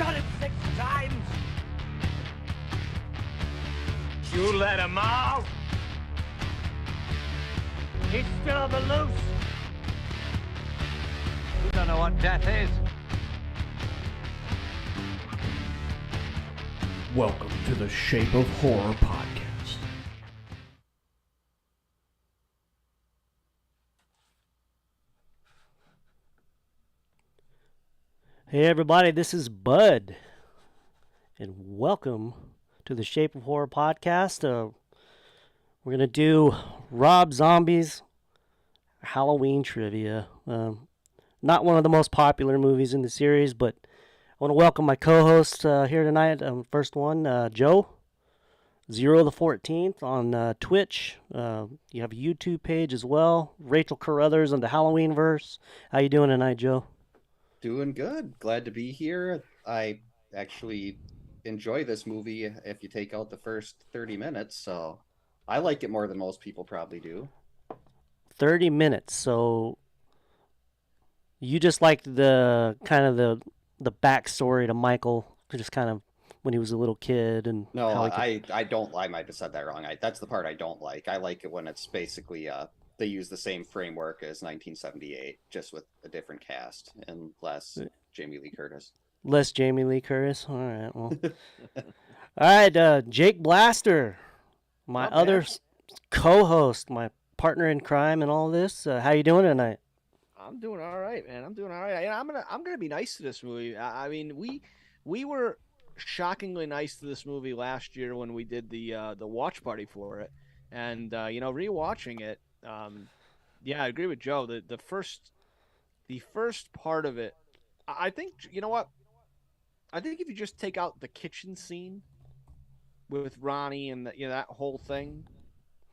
done it 6 times. You let him out. He's still the loose. You don't know what death is. Welcome to the Shape of Horror podcast. Hey everybody, this is Bud, and welcome to the Shape of Horror podcast. We're going to do Rob Zombie's Halloween trivia. Not one of the most popular movies in the series, but I want to welcome my co-host here tonight. First one, Joe, Zero the 14th on Twitch. You have a YouTube page as well. Rachel Carruthers on the Halloween verse. How you doing tonight, Joe? Doing good. Glad to be here. I actually enjoy this movie if you take out the first 30 minutes, so I like it more than most people probably do. 30 minutes, so you just like the kind of the backstory to Michael, just kind of when he was a little kid and No, how I don't. I might have said that wrong. That's the part I don't like. I like it when it's basically they use the same framework as 1978, just with a different cast and less Jamie Lee Curtis. Less Jamie Lee Curtis. All right, well, all right. Jake Blaster, my other co-host, my partner in crime, and all this. How you doing tonight? I'm doing all right, man. I'm doing all right. I'm gonna be nice to this movie. I mean, we were shockingly nice to this movie last year when we did the watch party for it, and rewatching it. Yeah, I agree with Joe. The first part of it, I think, you know what? I think if you just take out the kitchen scene with Ronnie and that whole thing,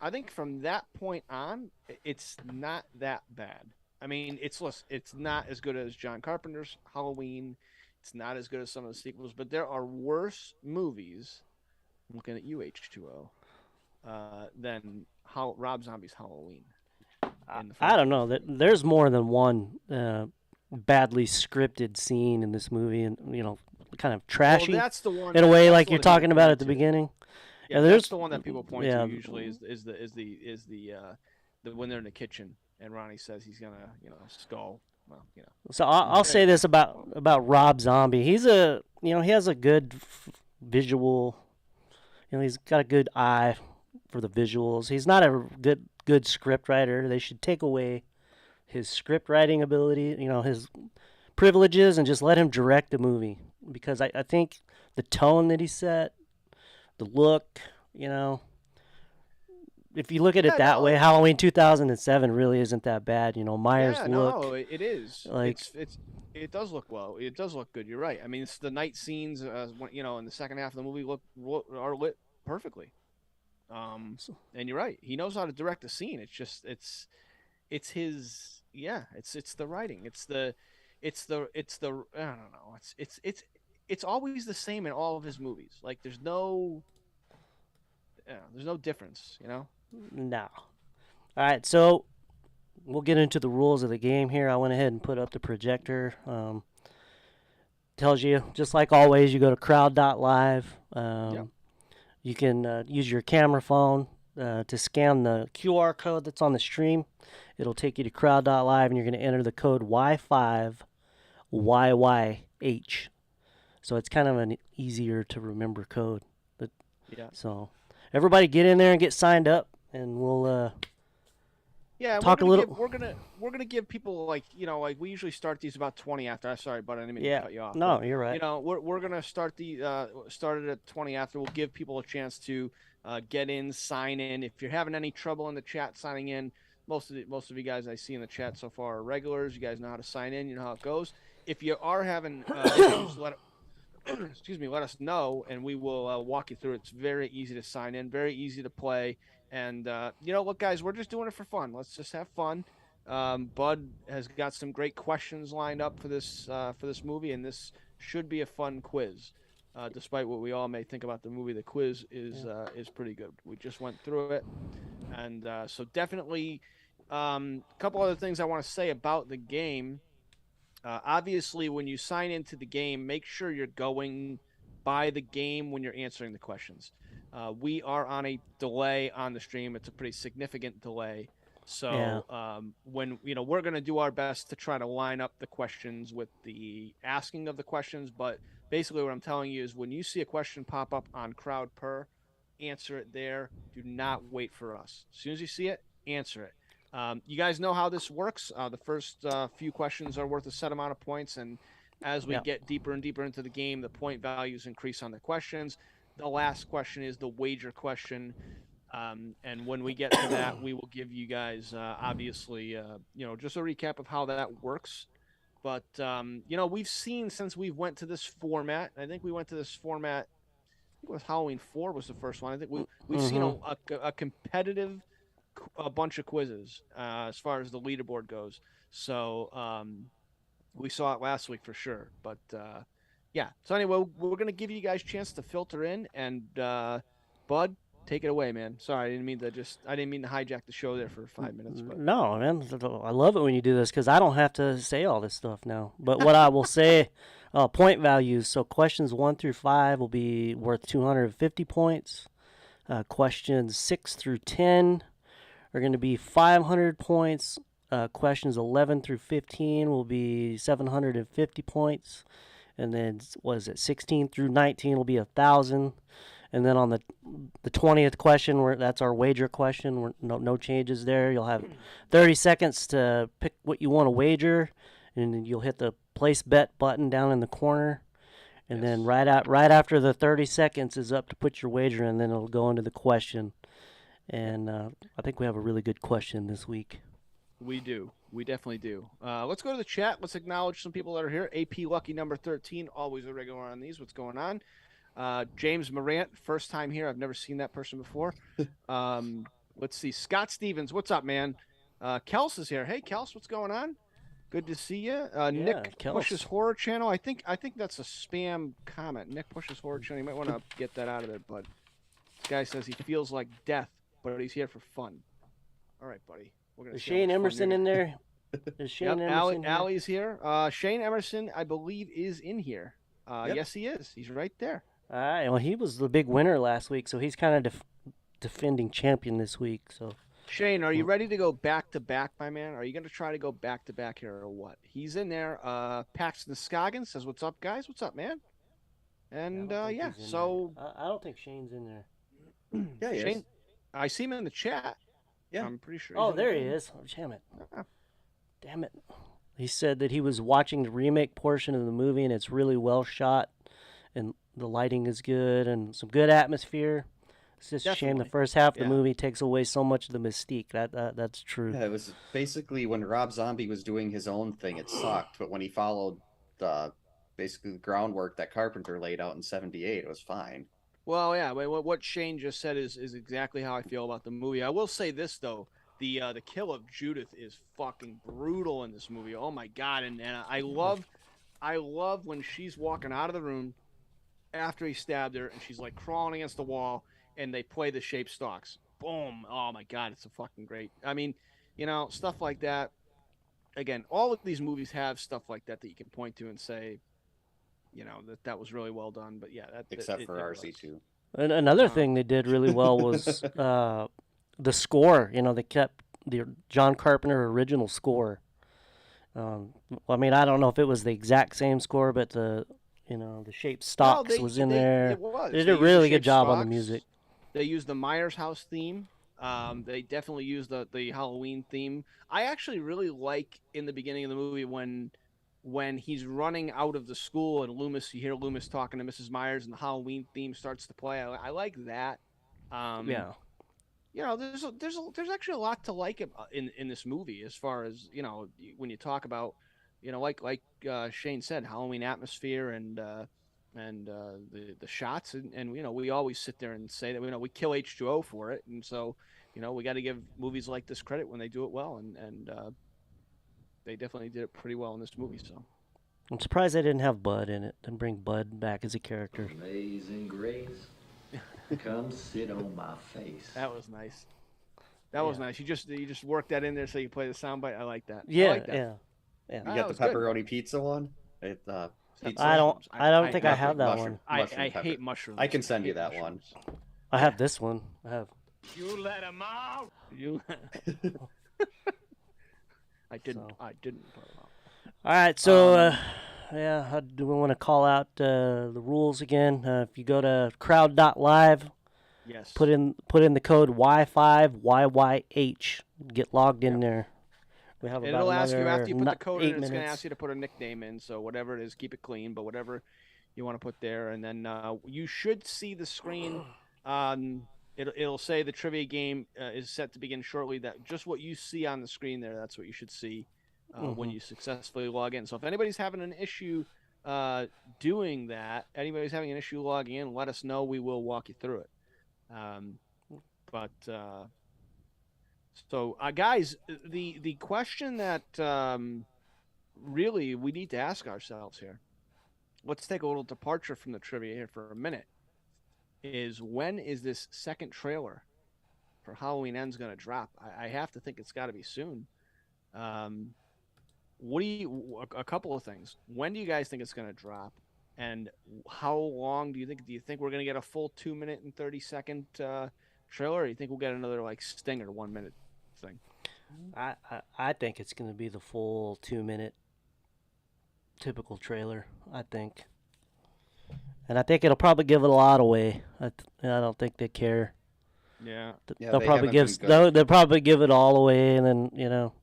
I think from that point on, it's not that bad. I mean, it's not as good as John Carpenter's Halloween. It's not as good as some of the sequels, but there are worse movies. I'm looking at you, H2O, than Rob Zombie's Halloween. I don't know. There's more than one badly scripted scene in this movie, and kind of trashy. Well, that's the one in a way, like you're talking about at the beginning. Yeah, that's the one that people point to usually is the when they're in the kitchen and Ronnie says he's gonna skull. Well, So I'll say this about Rob Zombie. He has a good visual. He's got a good eye for the visuals. He's not a good script writer. They should take away his script writing ability, his privileges, and just let him direct the movie. Because I think the tone that he set, the look, if you look at it that way, Halloween 2007 really isn't that bad. Myers' look. No, it is. Like it does look well. It does look good. You're right. I mean, it's the night scenes, in the second half of the movie are lit perfectly. And you're right. He knows how to direct a scene. It's just it's his it's the writing. It's the I don't know. It's always the same in all of his movies. Like there's no difference, No. All right, so we'll get into the rules of the game here. I went ahead and put up the projector. Tells you, just like always, you go to crowd.live. You can use your camera phone to scan the QR code that's on the stream. It'll take you to crowd.live, and you're going to enter the code Y5YYH. So it's kind of an easier to remember code. So everybody get in there and get signed up, and we'll talk a little. We're gonna give people like we usually start these about 20 after. I'm sorry, but I didn't mean to cut you off. No, you're right. We're gonna start it at 20 after. We'll give people a chance to get in, sign in. If you're having any trouble in the chat signing in, most of you guys I see in the chat so far are regulars. You guys know how to sign in. You know how it goes. If you are having issues, let us know, and we will walk you through it. It's very easy to sign in, very easy to play. And look, guys, we're just doing it for fun. Let's just have fun. Bud has got some great questions lined up for this movie, and this should be a fun quiz. Despite what we all may think about the movie, the quiz is pretty good. We just went through it, and so definitely a couple other things I want to say about the game. Obviously, when you sign into the game, make sure you're going by the game when you're answering the questions. We are on a delay on the stream. It's a pretty significant delay. So when we're going to do our best to try to line up the questions with the asking of the questions. But basically what I'm telling you is when you see a question pop up on Crowd Per, answer it there. Do not wait for us. As soon as you see it, answer it. You guys know how this works. The first few questions are worth a set amount of points. And as we get deeper and deeper into the game, the point values increase on the questions. The last question is the wager question. And when we get to that, we will give you guys, obviously, just a recap of how that works. But, we've seen since we went to this format, I think we went to this format, I think it was Halloween 4 was the first one. I think we've seen a competitive bunch of quizzes as far as the leaderboard goes. So we saw it last week for sure. But, So anyway, we're going to give you guys a chance to filter in. And, Bud, take it away, man. Sorry, I didn't mean to hijack the show there for 5 minutes. But. No, man, I love it when you do this because I don't have to say all this stuff now. But what I will say, point values. So questions 1 through 5 will be worth 250 points. Questions 6 through 10 are going to be 500 points. Questions 11 through 15 will be 750 points. And then, 16 through 19 will be 1,000. And then on the 20th question, that's our wager question. No changes there. You'll have 30 seconds to pick what you want to wager, and you'll hit the place bet button down in the corner. And then right after the 30 seconds is up to put your wager in, and then it'll go into the question. And I think we have a really good question this week. We do. We definitely do. Let's go to the chat. Let's acknowledge some people that are here. AP Lucky number 13, always a regular on these. What's going on? James Morant, first time here. I've never seen that person before. Let's see. Scott Stevens, what's up, man? Kels is here. Hey, Kels, what's going on? Good to see you. Nick Kels. Pushes Horror Channel. I think that's a spam comment. Nick Pushes Horror Channel. You might want to get that out of there, bud. This guy says he feels like death, but he's here for fun. All right, buddy. Is Shane Emerson in there? Is Shane Emerson here? Allie's here. Shane Emerson, I believe, is in here. Yes, he is. He's right there. All right. Well, he was the big winner last week, so he's kind of defending champion this week. So, Shane, are you ready to go back to back, my man? Are you going to try to go back to back here or what? He's in there. Paxton Scoggins says, "What's up, guys? What's up, man?" And so I don't think Shane's in there. Yeah, he Shane, is. I see him in the chat. Yeah, I'm pretty sure. Oh, there he is. Oh, damn it. He said that he was watching the remake portion of the movie, and it's really well shot, and the lighting is good, and some good atmosphere. It's just a shame the first half of the movie takes away so much of the mystique. That's true. Yeah, it was basically when Rob Zombie was doing his own thing, it sucked. But when he followed basically the groundwork that Carpenter laid out in '78, it was fine. Well, yeah. What Shane just said is exactly how I feel about the movie. I will say this though: the kill of Judith is fucking brutal in this movie. Oh my god! And I love when she's walking out of the room after he stabbed her, and she's like crawling against the wall, and they play the Shape Stalks. Boom! Oh my god, it's a fucking great. I mean, stuff like that. Again, all of these movies have stuff like that you can point to and say, that was really well done. But yeah, except for RC2. And another thing they did really well was the score. They kept the John Carpenter original score. I mean, I don't know if it was the exact same score, but the Shape Stalks was in there. It was. They did a really good job on the music. They used the Myers House theme. They definitely used the Halloween theme. I actually really like in the beginning of the movie when he's running out of the school and you hear Loomis talking to Mrs. Myers and the Halloween theme starts to play. I like that. There's actually a lot to like in this movie as far as when you talk about like Shane said, Halloween atmosphere and the shots and we always sit there and say that we kill H2O for it, and so we got to give movies like this credit when they do it well, and they definitely did it pretty well in this movie. So I'm surprised they didn't have Bud in it and bring Bud back as a character. Amazing Grace, come sit on my face. That was nice. That was nice. You just worked that in there so you play the soundbite. I like that. Yeah, I like that. yeah. Yeah. You got the pepperoni pizza one? Pizza. I don't think I Mushroom- have that mushroom- one. mushroom I pepper. hate mushrooms. I can send hate you that mushrooms. I have this one. I have. You let him out. You. I didn't. So. I didn't put them out. All right, so yeah, how do we want to call out the rules again? If you go to crowd.live, Yes. put in the code Y5YYH, get logged in there. We have And about it'll ask you another after you put the code in, 8 it's going to minutes. ask you to put a nickname in. So whatever it is, keep it clean, but whatever you want to put there. And then you should see the screen. It'll say the trivia game is set to begin shortly. That just what you see on the screen there, that's what you should see when you successfully log in. So if anybody's having an issue doing that, anybody's having an issue logging in, let us know. We will walk you through it. So, guys, the question that really we need to ask ourselves here, let's take a little departure from the trivia here for a minute, is when is this second trailer for Halloween Ends going to drop? I have to think it's got to be soon. What do you? A couple of things. When do you guys think it's going to drop? And how long do you think? Do you think we're going to get a full 2 minute and 30-second trailer, or do you think we'll get another like stinger 1 minute thing? I think it's going to be the full 2 minute typical trailer. I think, and I think it'll probably give it a lot away. I don't think they care. Yeah. They'll probably give it all away, and then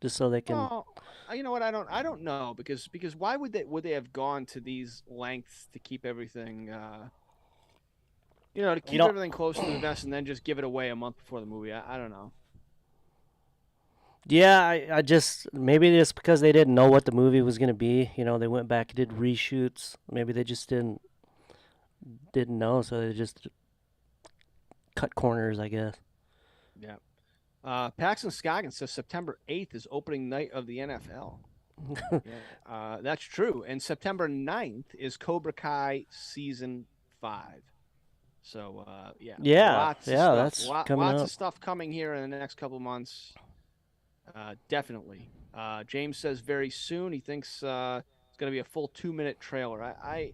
just so they can. Well, you know what? I don't know because why would they have gone to these lengths to keep everything to keep everything close to the vest and then just give it away a month before the movie? I don't know. Yeah, I just maybe it's because they didn't know what the movie was gonna be. They went back and did reshoots. Maybe they just didn't know, so they just cut corners, I guess. Yeah. Paxton Scoggins says September 8th is opening night of the NFL. Yeah, that's true. And September 9th is Cobra Kai season 5. So lots of stuff coming here in the next couple of months. Definitely. James says very soon. He thinks it's going to be a full 2 minute trailer. I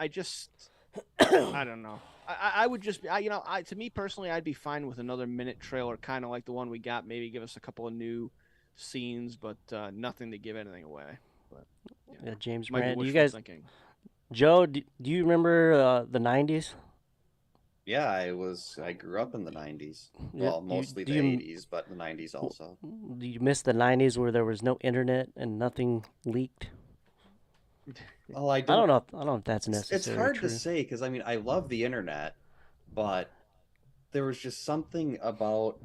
just I don't know. I would just to me personally, I'd be fine with another minute trailer, kind of like the one we got. Maybe give us a couple of new scenes, but nothing to give anything away. But James might be Brand, you wishful guys. thinking. Joe, do you remember the '90s? Yeah, I grew up in the 90s. Yeah, Well, mostly the 80s, but the 90s also. Do you miss the '90s where there was no internet and nothing leaked? Well, I don't know if that's necessary. It's hard to say because I love the internet, but there was just something about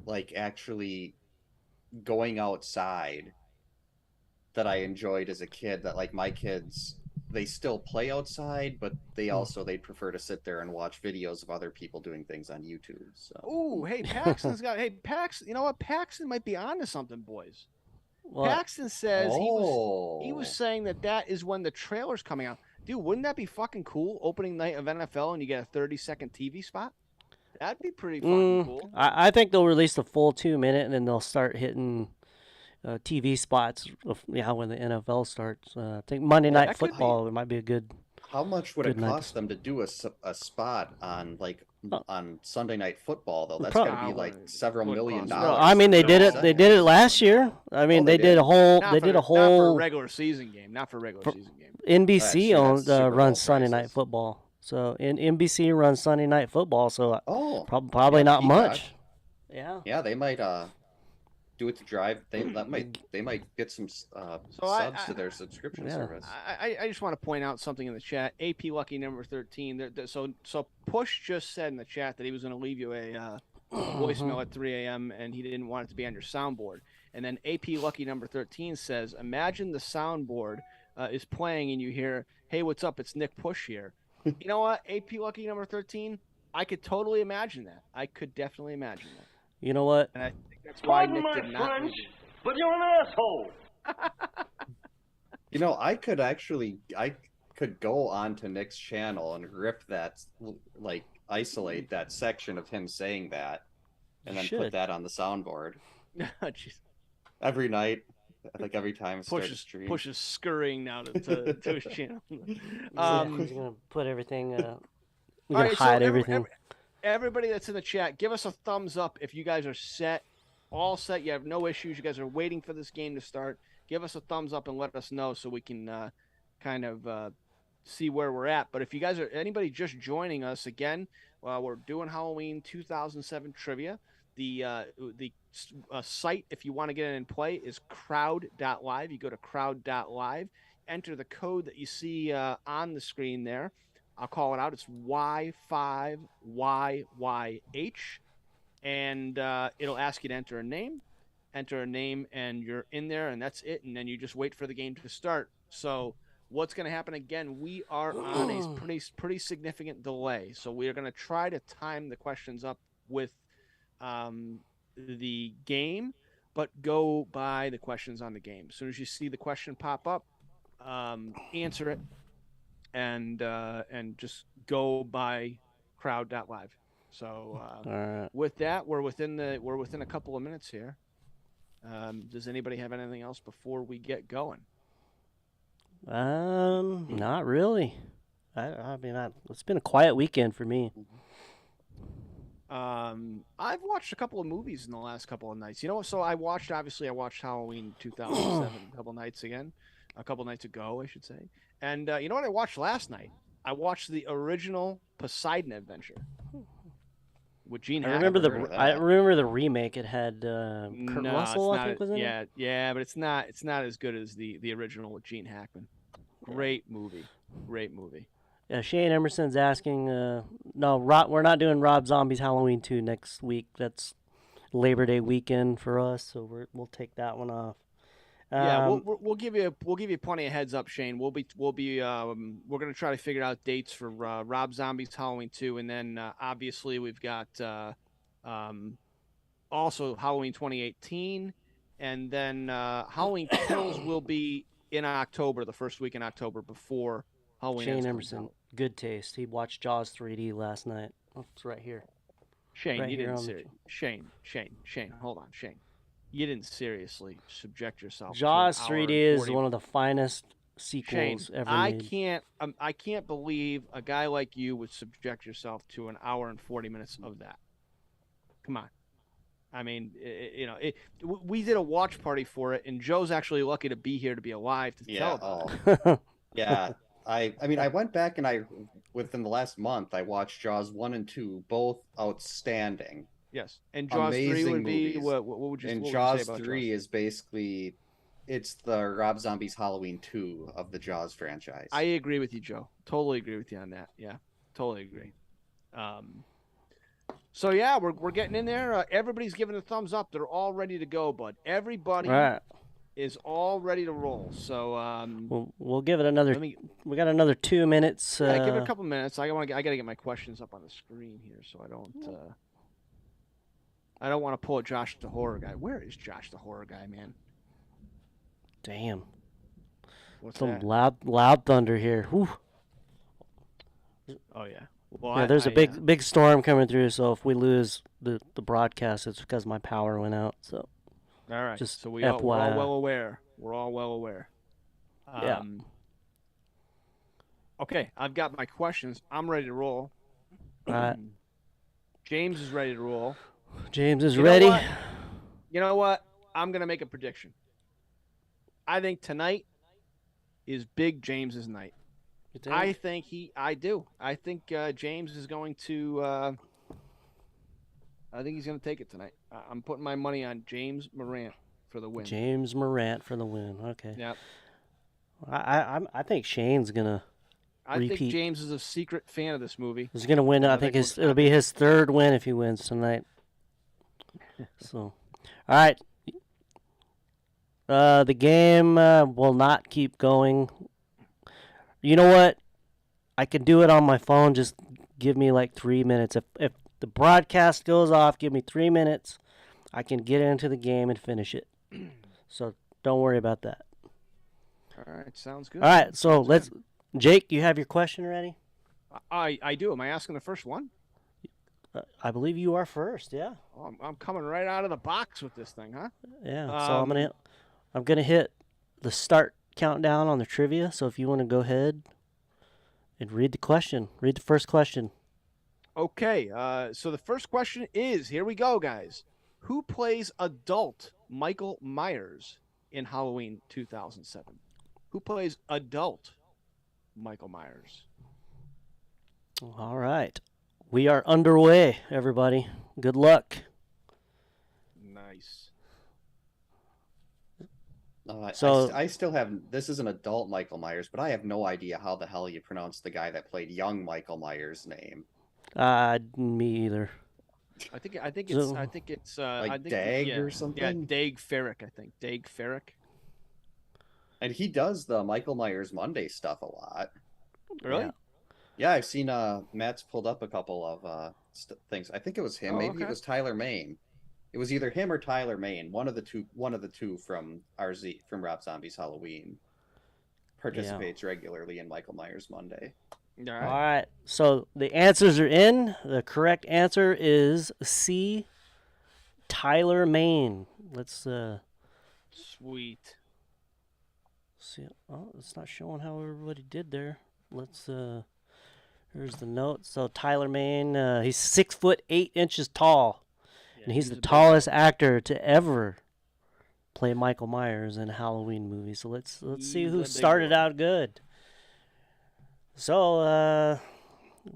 like actually going outside that I enjoyed as a kid. That like my kids, they still play outside, but they'd prefer to sit there and watch videos of other people doing things on YouTube. So. Ooh, hey, Paxton's got. Hey, Paxton. You know what? Paxton might be onto something, boys. What? Paxton says he was saying that is when the trailer's coming out. Dude, wouldn't that be fucking cool? Opening night of NFL and you get a 30-second TV spot? That'd be pretty fucking cool. I think they'll release the full 2 minute and then they'll start hitting TV spots when the NFL starts. I think Monday Night Football might be a good. How much would it cost them to do a spot on on Sunday Night Football though? That's got to be like several $1 million. No, I mean they did it. They did it last year. I mean they did a whole. Not for a regular season game. Not for a regular season game. NBC runs Sunday Night Football. So NBC runs Sunday Night Football. So probably not much. Yeah. Yeah, they might do it to drive. They might get some subs to their subscription service. I just want to point out something in the chat. AP Lucky number 13. So Push just said in the chat that he was going to leave you a voicemail at 3 a.m. and he didn't want it to be on your soundboard. And then AP Lucky number 13 says, imagine the soundboard is playing and you hear, "Hey, what's up? It's Nick Push here." You know what? AP Lucky number 13. I could totally imagine that. I could definitely imagine that. You know what? And I think that's why Nick did not. French, but you're an asshole. I could go onto Nick's channel and rip that, like isolate that section of him saying that, and then put that on the soundboard Jeez. every night. I think every time I start a stream. Pushes scurrying now to his channel. He's gonna put everything. He's all gonna right, hide so everything. everybody that's in the chat, give us a thumbs up if you guys are all set. You have no issues. You guys are waiting for this game to start. Give us a thumbs up and let us know so we can kind of see where we're at. But if you guys are anybody just joining us again, we're doing Halloween 2007 trivia. The site, if you want to get in and play, is crowd.live. You go to crowd.live, enter the code that you see on the screen there. I'll call it out. It's Y5YYH, and it'll ask you to enter a name. Enter a name, and you're in there, and that's it. And then you just wait for the game to start. So what's going to happen again? We are on a pretty significant delay, so we are going to try to time the questions up with the game, but go by the questions on the game. As soon as you see the question pop up, answer it, and just go by crowd.live. So Right. with that, we're within a couple of minutes here. Does anybody have anything else before we get going? Not really. I mean, it's been a quiet weekend for me. I've watched a couple of movies in the last couple of nights. So I watched Halloween 2007 a couple nights ago, I should say. And you know what I watched last night? I watched the original Poseidon Adventure with Gene Hackman. I remember the remake. It had Kurt Russell, I think, was in it. Yeah, but it's not as good as the original with Gene Hackman. Great movie. Yeah, Shane Emerson's asking, no, we're not doing Rob Zombie's Halloween 2 next week. That's Labor Day weekend for us, so we'll take that one off. Yeah, we'll give you plenty of heads up, Shane. We're gonna try to figure out dates for Rob Zombie's Halloween 2, and then obviously we've got also Halloween 2018, and then Halloween Kills will be in October, the first week in October before Halloween. Shane Emerson, good taste. He watched Jaws 3D last night. Oh, it's right here. Shane, right you here didn't on Shane, hold on, Shane. You didn't seriously subject yourself. Jaws to an 3D hour and is 40 one of the finest Shane, sequels ever I made. can't believe a guy like you would subject yourself to an hour and 40 minutes of that. Come on. I mean, we did a watch party for it, and Joe's actually lucky to be here to be alive to tell about it. Yeah. I mean, I went back and within the last month, I watched Jaws 1 and 2, both outstanding. Yes, and Jaws 3 would be movies. what would you? And what Jaws would you say about 3 is basically, it's the Rob Zombie's Halloween 2 of the Jaws franchise. I agree with you, Joe. Totally agree with you on that. Yeah, totally agree. So yeah, we're getting in there. Everybody's giving a thumbs up. They're all ready to go, bud. Everybody is all ready to roll. So we'll give it another. We got another 2 minutes. Yeah, give it a couple minutes. I gotta get my questions up on the screen here, so I don't want to pull a Josh the Horror Guy. Where is Josh the Horror Guy, man? Damn. What's Some that? loud thunder here. Whew. Oh yeah. Well, Yeah, there's a big storm coming through, so if we lose the broadcast, it's because my power went out. So. All right. Just so we're all FYI. well aware. We're all well aware. Yeah. Okay, I've got my questions. I'm ready to roll. All right. James is ready to roll. James is ready. You know what? I'm gonna make a prediction. I think tonight is Big James's night. You think? I do. I think James is going to. I think he's going to take it tonight. I'm putting my money on James Morant for the win. James Morant for the win. Okay. Yep. I think Shane's gonna. I repeat. think James is a secret fan of this movie. He's gonna win. I think it'll be his third win if he wins tonight. So, all right. The game will not keep going. You know what? I can do it on my phone. Just give me like 3 minutes. If the broadcast goes off, give me 3 minutes. I can get into the game and finish it. So don't worry about that. All right, sounds good. All right, so let's. Jake, you have your question ready? I do. Am I asking the first one? I believe you are first. Yeah. Oh, I'm coming right out of the box with this thing, huh? Yeah. So I'm gonna. I'm going to hit the start countdown on the trivia. So if you want to go ahead and read the first question. Okay, so the first question is, here we go, guys. Who plays adult Michael Myers in Halloween 2007? Who plays adult Michael Myers? All right. We are underway, everybody. Good luck. Nice. I still have, this is an adult Michael Myers, but I have no idea how the hell you pronounce the guy that played young Michael Myers' name. Me either. I think it's like Dag or something. Yeah, Dag Ferrick. I think Dag Ferrick. And he does the Michael Myers Monday stuff a lot. Really? Yeah, I've seen Matt's pulled up a couple of things. I think it was him. Maybe it was Tyler Mane. It was either him or Tyler Mane. One of the two from Rob Zombie's Halloween participates regularly in Michael Myers Monday. All All right. So the answers are in. The correct answer is C. Tyler Mane. Let's Sweet. see. Oh, it's not showing how everybody did there. Let's here's the note. So Tyler Mane, he's 6'8" tall, and he's the tallest actor to ever play Michael Myers in a Halloween movie. So let's see who started out good. So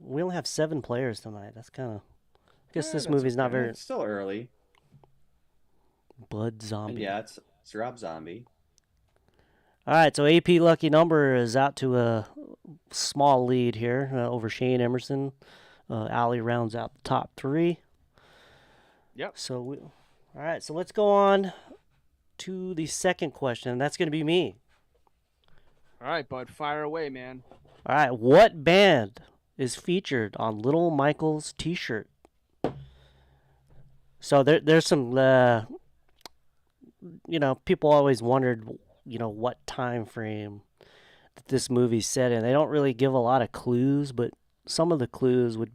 we only have 7 players tonight. That's kind of. I guess this movie's not very. It's still early. Bud Zombie. And yeah, it's Rob Zombie. All right, so AP Lucky Number is out to a small lead here over Shane Emerson. Allie rounds out the top 3. Yep. So all right, so let's go on to the second question. That's going to be me. All right, Bud, fire away, man. All right, what band is featured on Little Michael's T-shirt? So there's some, people always wondered, what time frame that this movie's set in. They don't really give a lot of clues, but some of the clues would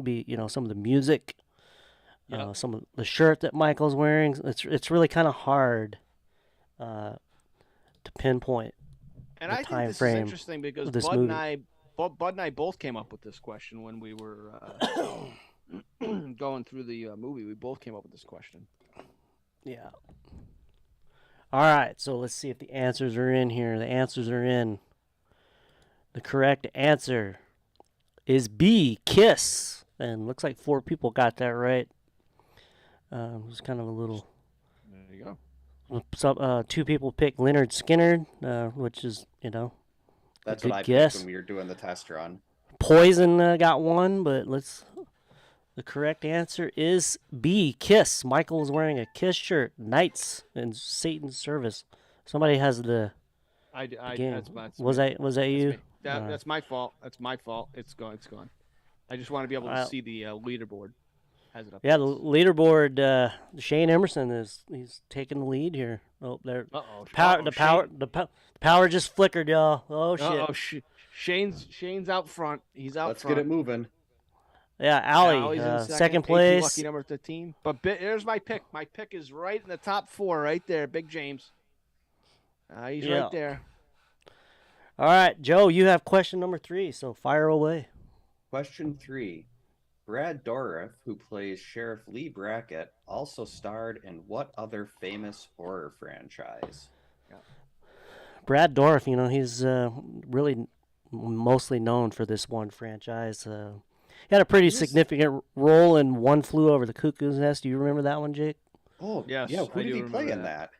be, some of the music, some of the shirt that Michael's wearing. It's really kind of hard to pinpoint. And the I time think this frame is interesting because this Bud movie. and I both came up with this question when we were going through the movie. We both came up with this question. Yeah. All right, so let's see if the answers are in here. The answers are in. The correct answer is B, Kiss. And looks like 4 people got that right. It was kind of a little. There you go. Some 2 people picked Leonard Skinner, which is, That's a what I good guess. picked when we were doing the test run. Poison got 1, but the correct answer is B, Kiss. Michael was wearing a Kiss shirt, Knights in Satan's Service. Somebody has the game. Was that you? That's my fault. That's my fault. It's gone. I just want to be able to see the leaderboard. Has it up? Yeah, the leaderboard. Shane Emerson he's taking the lead here. Oh, there. The power just flickered, y'all. Oh shit. Shane's out front. He's out Let's front. get it moving. Yeah, Allie, in second AP place. Lucky number 13. But there's my pick. My pick is right in the top 4, right there. Big James. He's right there. All right, Joe, you have question number 3, so fire away. Question 3. Brad Dourif, who plays Sheriff Lee Brackett, also starred in what other famous horror franchise? Brad Dourif, he's really mostly known for this one franchise. He had a pretty significant role in One Flew Over the Cuckoo's Nest. Do you remember that one, Jake? Oh, yes. Yeah, who did he play in that?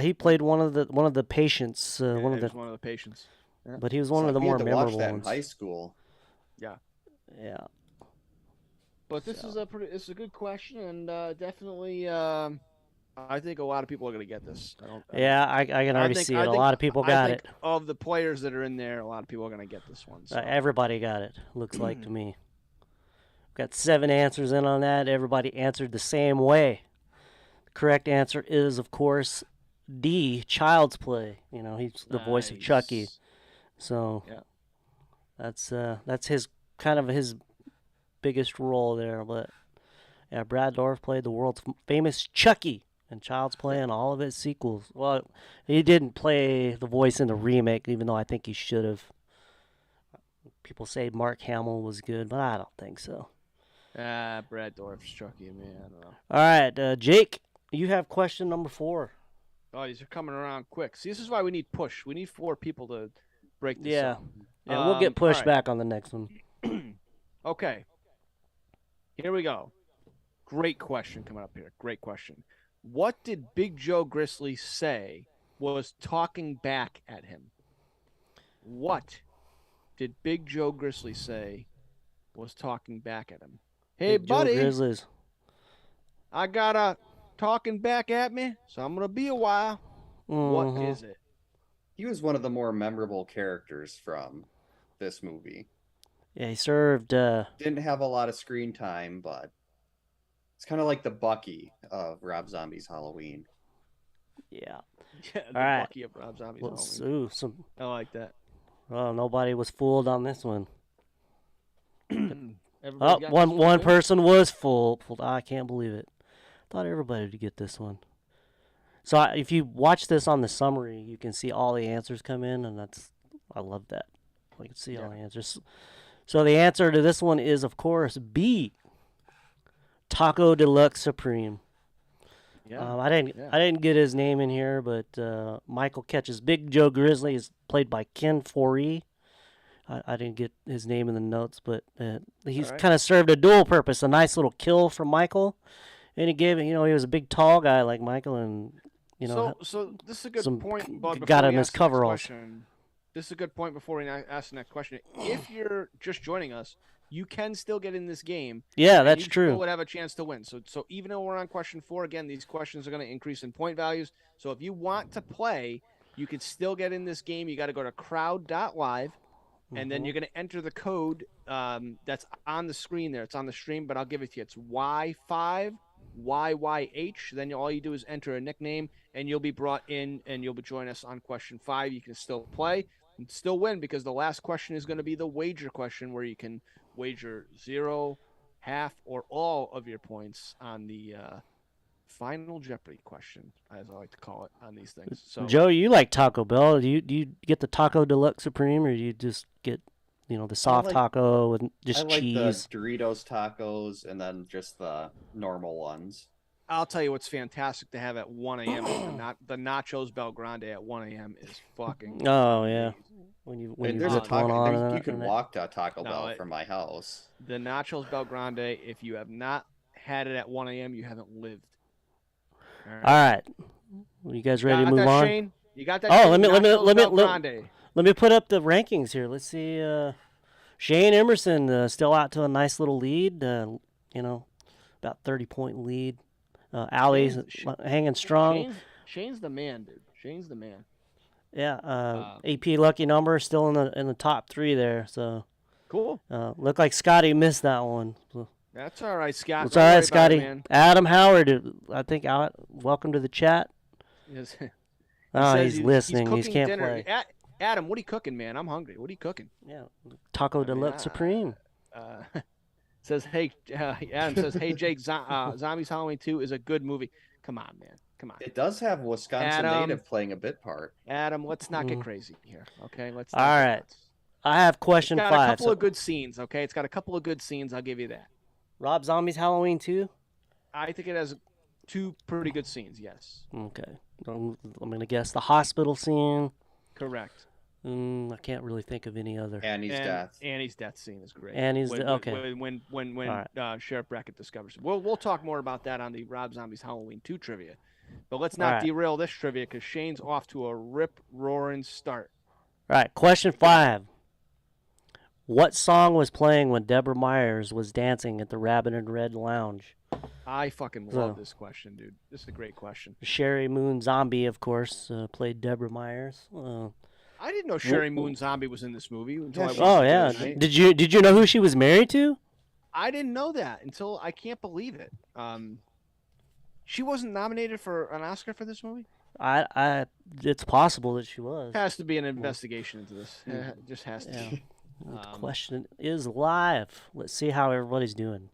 He played one of the patients. One of the patients. Yeah. But he was one of the We more had to watch memorable that ones. in high school. Yeah. Yeah. But this is a good question, and definitely, I think a lot of people are going to get this. I can already see it. A lot of people got it. Of the players that are in there, a lot of people are going to get this one. So. Everybody got it, looks like to me. Got 7 answers in on that. Everybody answered the same way. The correct answer is, of course, D, Child's Play. He's the voice of Chucky. So that's his kind of his biggest role there. But yeah, Brad Dourif played the world's famous Chucky and Child's Play and all of its sequels. Well, he didn't play the voice in the remake, even though I think he should have. People say Mark Hamill was good, but I don't think so. Brad Dourif's Chucky, man. I don't know. All right, Jake, you have question number 4. Oh, these are coming around quick. See, this is why we need push. We need 4 people to break this Yeah. up. Yeah, we'll get pushed all right. back on the next one. Okay. Here we go. Great question coming up here. Great question. What did Big Joe Grizzly say was talking back at him? What did Big Joe Grizzly say was talking back at him? Hey, Big Joe buddy, Grizzlies. I got a talking back at me, so I'm going to be a while. What is it? He was one of the more memorable characters from this movie. Yeah, he served. Didn't have a lot of screen time, but it's kind of like the Bucky of Rob Zombie's Halloween. Yeah. Yeah, the All right. Bucky of Rob Zombie's Well, Halloween. some. I like that. Well, nobody was fooled on this one. Everybody got this One too? person was fooled. I can't believe it. Thought everybody would get this one. So if you watch this on the summary, you can see all the answers come in, and I love that. I can see all the answers. So the answer to this one is, of course, B. Taco Deluxe Supreme. Yeah. I didn't get his name in here, but Michael Ketch's Big Joe Grizzly is played by Ken Foree. I didn't get his name in the notes, but he's kind of served a dual purpose. A nice little kill for Michael, and he gave it. He was a big, tall guy like Michael, and So this is a good point. Bud, got before him we his ask the next coveralls. question. This is a good point before we ask the next question. If you're just joining us, you can still get in this game. Yeah, and that's you true. still would have a chance to win. So even though we're on question 4, again, these questions are going to increase in point values. So if you want to play, you can still get in this game. You got to go to crowd.live, and then you're going to enter the code that's on the screen there. It's on the stream, but I'll give it to you. It's Y5YYH. Then all you do is enter a nickname, and you'll be brought in, and you'll be join us on question 5. You can still play and still win, because the last question is going to be the wager question, where you can wager 0, half, or all of your points on the final Jeopardy question, as I like to call it, on these things. So Joe, you like Taco Bell? Do you get the Taco Deluxe Supreme, or do you just get the soft taco with just I like cheese? the Doritos tacos and then just the normal ones. I'll tell you what's fantastic to have at 1 a.m. is the Nachos Bel Grande at 1 a.m. is fucking. Oh yeah, when you There's a just going taco. on You can walk to a Taco Bell from my house. The Nachos Bel Grande, if you have not had it at 1 a.m., you haven't lived. All right. You guys ready to move on? Shane? You got that? Oh, Shane? let me put up the rankings here. Let's see. Shane Emerson still out to a nice little lead. About 30-point lead. Allie's hanging strong. Shane's the man, dude. Shane's the man. Yeah. AP lucky number still in the top 3 there. So cool. Look like Scotty missed that one. So. That's all right, Scott. It's all right, Scotty. Adam Howard, I think. Welcome to the chat. Yes. He's listening. He can't dinner. play. Adam, what are you cooking, man? I'm hungry. What are you cooking? Yeah, Taco Deluxe Supreme. Says, hey, Adam says, hey, Jake, Zombies Halloween 2 is a good movie. Come on, man. Come on. It does have Wisconsin native playing a bit part. Adam, let's not get crazy here, okay? All right. I have question 5. It's got a couple of good scenes, okay? It's got a couple of good scenes. I'll give you that. Rob Zombie's Halloween 2? I think it has 2 pretty good scenes, yes. Okay. I'm going to guess the hospital scene. Correct. I can't really think of any other. Annie's death. Annie's death scene is great. Okay. When right. Sheriff Brackett discovers it. We'll talk more about that on the Rob Zombie's Halloween 2 trivia. But let's not derail this trivia, because Shane's off to a rip-roaring start. All right. Question 5. What song was playing when Deborah Myers was dancing at the Rabbit and Red Lounge? I fucking love this question, dude. This is a great question. Sherry Moon Zombie, of course, played Deborah Myers. I didn't know Sherry Moon Zombie was in this movie until Did you know who she was married to? I didn't know that until I can't believe it. She wasn't nominated for an Oscar for this movie? It's possible that she was. Has to be an investigation into this. It just has to be. The question is live. Let's see how everybody's doing.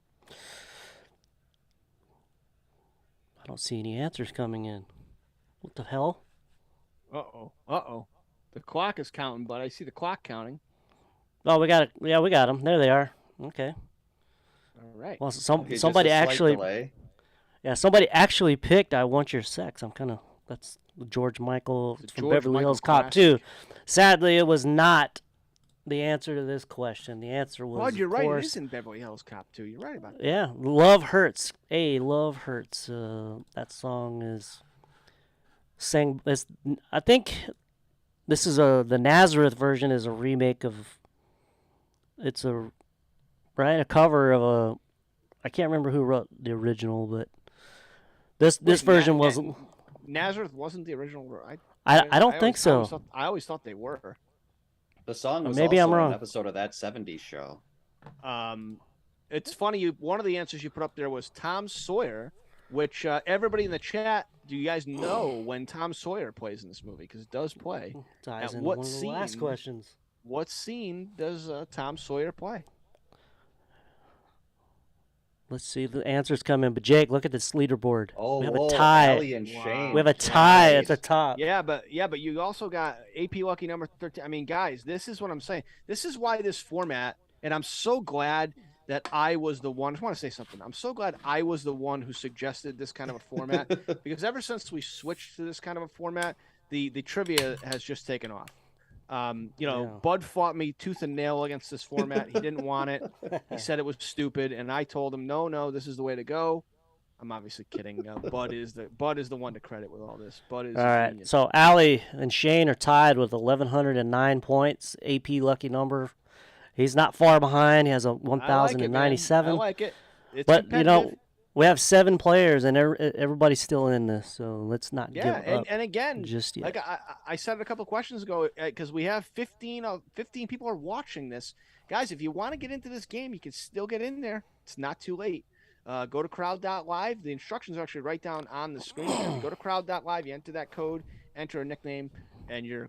I don't see any answers coming in. What the hell? Uh-oh. The clock is counting, but I see the clock counting. Oh, we got it. Yeah, we got them. There they are. Okay. All right. Well, Okay, somebody just a slight actually, delay. yeah, somebody actually picked "I Want Your Sex." That's George Michael It's a from George Beverly Michael Hills Cop classic. 2. Sadly, it was not the answer to this question. The answer was, Well, you're of right. It course, is in Beverly Hills Cop 2. You're right about that. yeah, "Love Hurts." Hey, "Love Hurts." That song is sang. I think this is the Nazareth version is a remake of. It's a cover of a. I can't remember who wrote the original, but this version wasn't. Nazareth wasn't the original. I don't think so. I always thought they were. The song was Maybe also I'm wrong. an episode of that '70s show. It's funny. One of the answers you put up there was Tom Sawyer, which everybody in the chat. Do you guys know when Tom Sawyer plays in this movie? Because it does play. Ties At in what one of the last scene? questions. What scene does Tom Sawyer play? Let's see the answers come in. But Jake, look at this leaderboard. Oh, we have whoa, a tie. Allie and Shane. We have a tie Nice. at the top. Yeah, but you also got AP Lucky number 13. I mean, guys, this is what I'm saying. This is why this format, and I'm so glad that I was the one. I just want to say something. I'm so glad I was the one who suggested this kind of a format because ever since we switched to this kind of a format, the trivia has just taken off. Yeah. Bud fought me tooth and nail against this format. He didn't want it. He said it was stupid, and I told him, no, this is the way to go. I'm obviously kidding. Bud is the one to credit with all this. Bud is All right. genius. So Allie and Shane are tied with 1,109 points. AP lucky number. He's not far behind. He has a 1,097. I like it. It's But competitive. we have 7 players, and everybody's still in this. So let's not give up and again, just yet. like I said a couple of questions ago, because we have 15 people are watching this. Guys, if you want to get into this game, you can still get in there. It's not too late. Go to crowd.live. The instructions are actually right down on the screen. You go to crowd.live, you enter that code, enter a nickname, and you're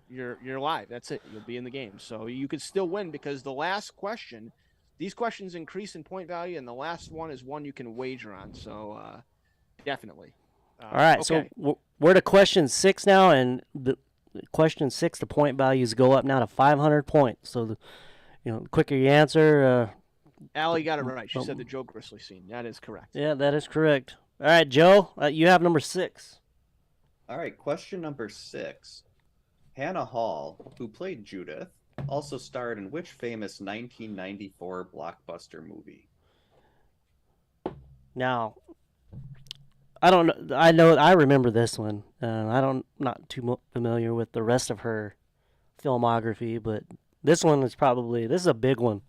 live. That's it. You'll be in the game. So you could still win because the last question, these questions increase in point value, and the last one is one you can wager on. So definitely. All right. Okay. So we're to question 6 now, and the question 6, the point values go up now to 500 points. So the quicker you answer. Allie got it right. She said the Joe Grizzly scene. That is correct. Yeah, that is correct. All right, Joe, you have number 6. All right, question number 6. Hannah Hall, who played Judith, also starred in which famous 1994 blockbuster movie? Now, I don't know. I remember this one. Not too familiar with the rest of her filmography, but this is a big one.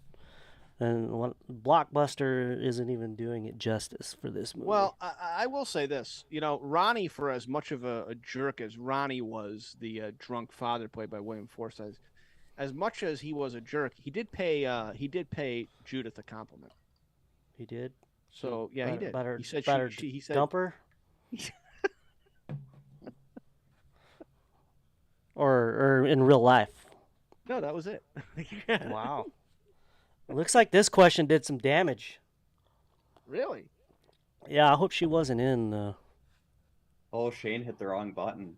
And Blockbuster isn't even doing it justice for this movie. Well, I will say this. Ronnie, for as much of a jerk as Ronnie was, the drunk father played by William Forsythe, as much as he was a jerk, he did pay Judith a compliment. He did. So yeah, he did. About he said he said Dumper. or in real life. No, that was it. Wow. It looks like this question did some damage. Really? Yeah, I hope she wasn't in. Oh, Shane hit the wrong button.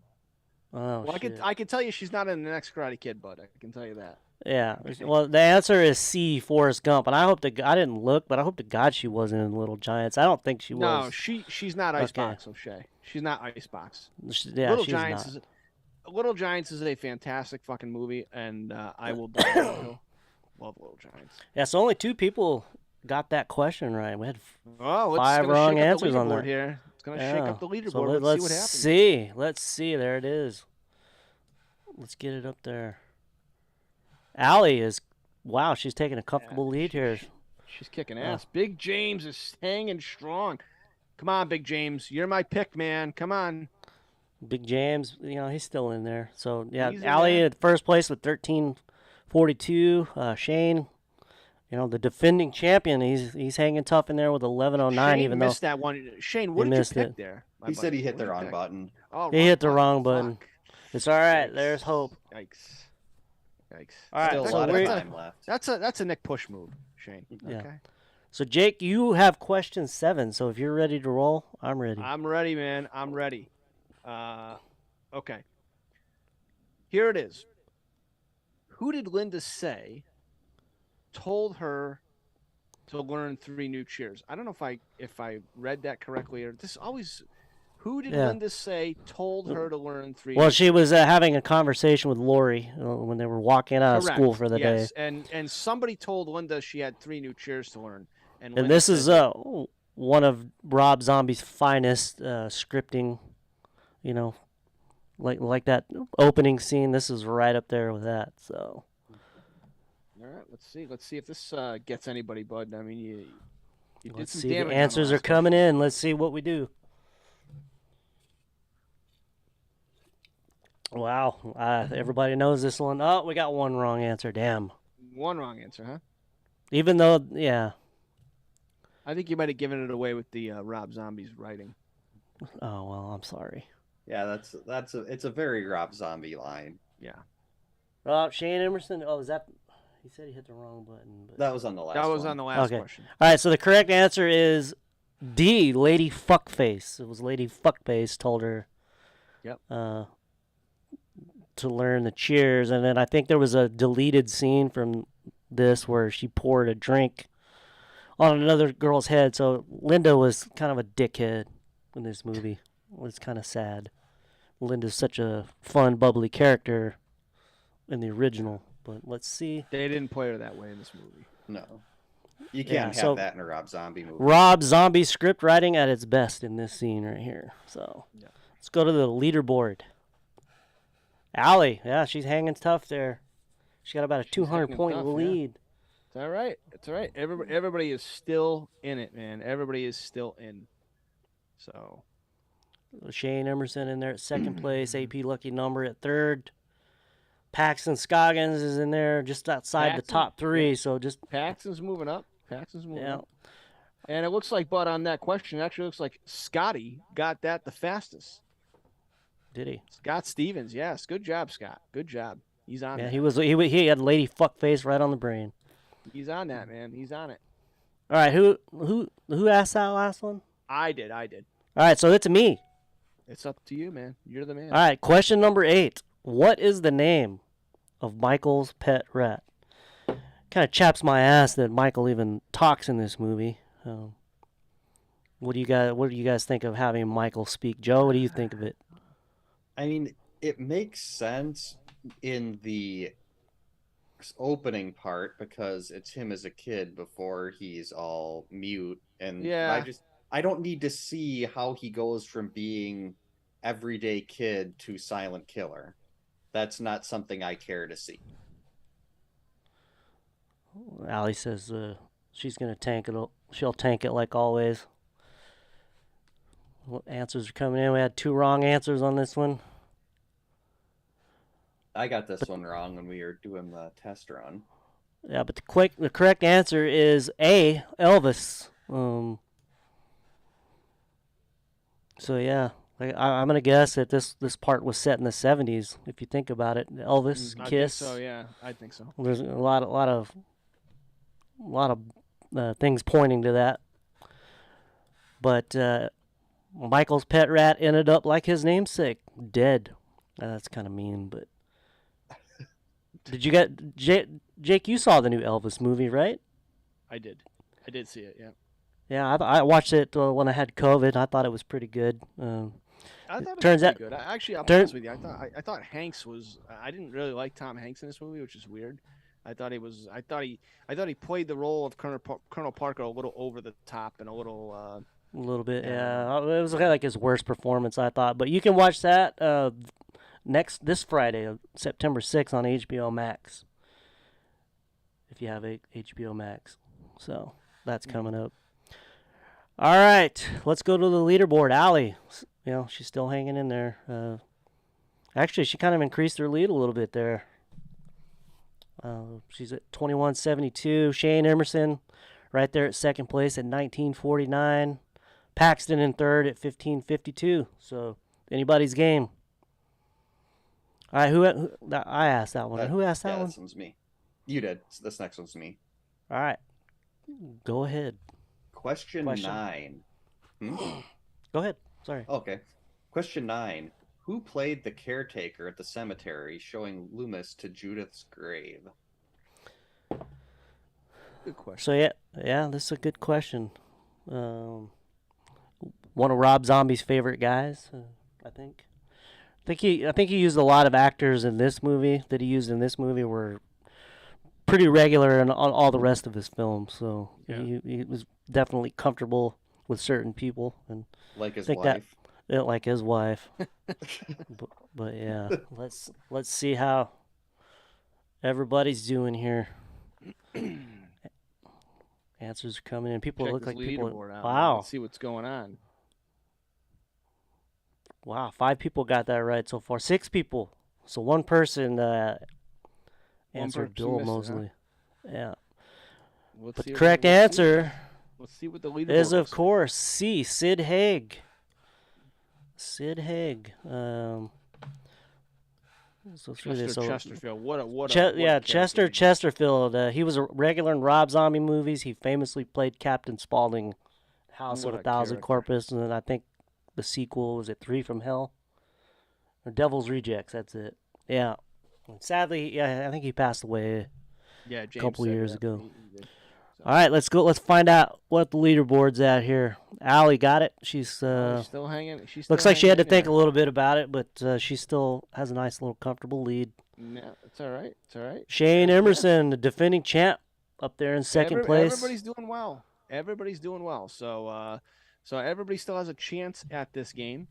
Oh, Well, shit. I can tell you she's not in the next Karate Kid, bud. I can tell you that. Yeah. Well, the answer is C, Forrest Gump, and I didn't look, but I hope to God she wasn't in Little Giants. I don't think she No, was. she's not Icebox, O'Shea. She's not Icebox. Yeah, Little she's Giants not. Little Giants is a fantastic fucking movie, and I will die on that hill. Love Little Giants. Yeah, so only 2 people got that question right. We had Oh, it's 5 gonna wrong shake up answers the on leaderboard that. here. It's gonna shake up the leaderboard. So Let's see what happens. Let's see. There it is. Let's get it up there. Allie is, wow, she's taking a comfortable lead here. She's kicking ass. Big James is hanging strong. Come on, Big James. You're my pick, man. Come on. Big James, he's still in there. So, yeah, He's in Allie there. at first place with 1342. Shane, the defending champion, he's hanging tough in there with 1109, Shane even though missed that one. Shane, what He did you missed pick it. there? He said he hit the wrong button. Oh, he hit the wrong button. Fuck. It's all right. There's hope. Yikes. All right. All right, Still a so lot of we're- time left. That's a Nick Push move, Shane. Yeah. Okay. So, Jake, you have question 7. So, if you're ready to roll, I'm ready. I'm ready, man. I'm ready. Okay. Here it is. Who did Linda say told her to learn 3 new cheers? I don't know if I read that correctly or this always. Who did Linda say told her to learn 3? Well, she was having a conversation with Laurie when they were walking out of school for the day. And somebody told Linda she had 3 new cheers to learn. And this is one of Rob Zombie's finest scripting, you know, like that opening scene. This is right up there with that. So, all right, let's see if this gets anybody, bud. I mean, you let's did some see. damage. The answers are coming in. Let's see what we do. Wow, everybody knows this one. Oh, we got one wrong answer. Damn. One wrong answer, huh? Even though, yeah. I think you might have given it away with the Rob Zombie's writing. Oh well, I'm sorry. Yeah, it's a very Rob Zombie line. Yeah. Shane Emerson. Oh, is that? He said he hit the wrong button. But... That was on the last. That was one. on the last okay. question. All right. So the correct answer is D. Lady Fuckface. It was Lady Fuckface told her. Yep. To learn the cheers, and then I think there was a deleted scene from this where she poured a drink on another girl's head. So Linda was kind of a dickhead in this movie. It was kind of sad. Linda's such a fun, bubbly character in the original, but let's see. They didn't play her that way in this movie. No. You can't have that in a Rob Zombie movie. Rob Zombie script writing at its best in this scene right here. So let's go to the leaderboard. Allie, yeah, she's hanging tough there. She got about a 200-point lead. It's all right. It's all right. Everybody is still in it, man. Everybody is still in. So Shane Emerson in there at second place. AP Lucky Number at third. Paxton Scoggins is in there just outside the top 3. So just Paxton's moving up. Yeah. Up. And it looks like, Bud, on that question, it actually looks like Scotty got that the fastest. Did he? Scott Stevens, yes. Good job, Scott. Good job. He's on that. He had Lady Fuckface right on the brain. He's on that, man. He's on it. All right, who asked that last one? I did. All right, so it's me. It's up to you, man. You're the man. All right, question number 8. What is the name of Michael's pet rat? Kind of chaps my ass that Michael even talks in this movie. What do you guys think of having Michael speak? Joe, what do you think of it? I mean, it makes sense in the opening part because it's him as a kid before he's all mute, and I don't need to see how he goes from being everyday kid to silent killer. That's not something I care to see. Allie says she's gonna tank it. She'll tank it like always. What answers are coming in? We had 2 wrong answers on this one. I got this one wrong when we were doing the test run. Yeah, but the correct answer is A, Elvis. So yeah, I'm gonna guess that this part was set in the 70s. If you think about it, Elvis, Kiss. I think so, yeah, I think so. There's a lot of things pointing to that. But Michael's pet rat ended up like his namesake, dead. That's kind of mean, but. Did you get Jake? You saw the new Elvis movie, right? I did see it. Yeah. Yeah, I watched it when I had COVID. I thought it was pretty good. I thought it was pretty good. Actually, I'll be honest with you. I thought Hanks was. I didn't really like Tom Hanks in this movie, which is weird. I thought he played the role of Colonel Parker a little over the top and a little. A little bit, yeah. It was kind of like his worst performance, I thought. But you can watch that this Friday, September 6th on HBO Max. If you have HBO Max, so that's coming up. All right, let's go to the leaderboard. Allie, she's still hanging in there. Actually, she kind of increased her lead a little bit there. She's at 2172. Shane Emerson, right there at second place at 1949. Paxton in third at 1552. So anybody's game. All right, I asked that one. Who asked that one? This one's me. You did. So this next one's me. All right. Go ahead. Question 9. Go ahead. Sorry. Okay. Question 9. Who played the caretaker at the cemetery showing Loomis to Judith's grave? Good question. So yeah, this is a good question. One of Rob Zombie's favorite guys, I think. I think he used a lot of actors in this movie that he used in this movie were pretty regular in all the rest of his films. So he was definitely comfortable with certain people, and Like his think wife. like his wife. but yeah, let's see how everybody's doing here. Answers are coming in. People Check look this like people. leaderboard out. Wow. Let's see what's going on. Wow, 5 people got that right so far. 6 people. So one person answered person Bill missed it, huh? Mosley. Yeah. Let's But see the what- correct answer Let's see what the leaderboard is, of looks like. course, C. Sid Haig. Sid Haig. So through this. So Chesterfield. What a Chester character. Chesterfield. He was a regular in Rob Zombie movies. He famously played Captain Spaulding, House What of a 1,000 character. Corpus, and then I think the sequel was it 3 from Hell or Devil's Rejects. That's it. Yeah. And sadly, I think he passed away. Yeah, James couple said years that. ago. He did. All right, let's go. Let's find out what the leaderboard's at here. Allie got it. She's She's still hanging. looks like she had to think a little bit about it, but she still has a nice little comfortable lead. No, it's all right. It's all right. Shane Emerson, the defending champ, up there in second place. Everybody's doing well. Everybody's doing well. So everybody still has a chance at this game.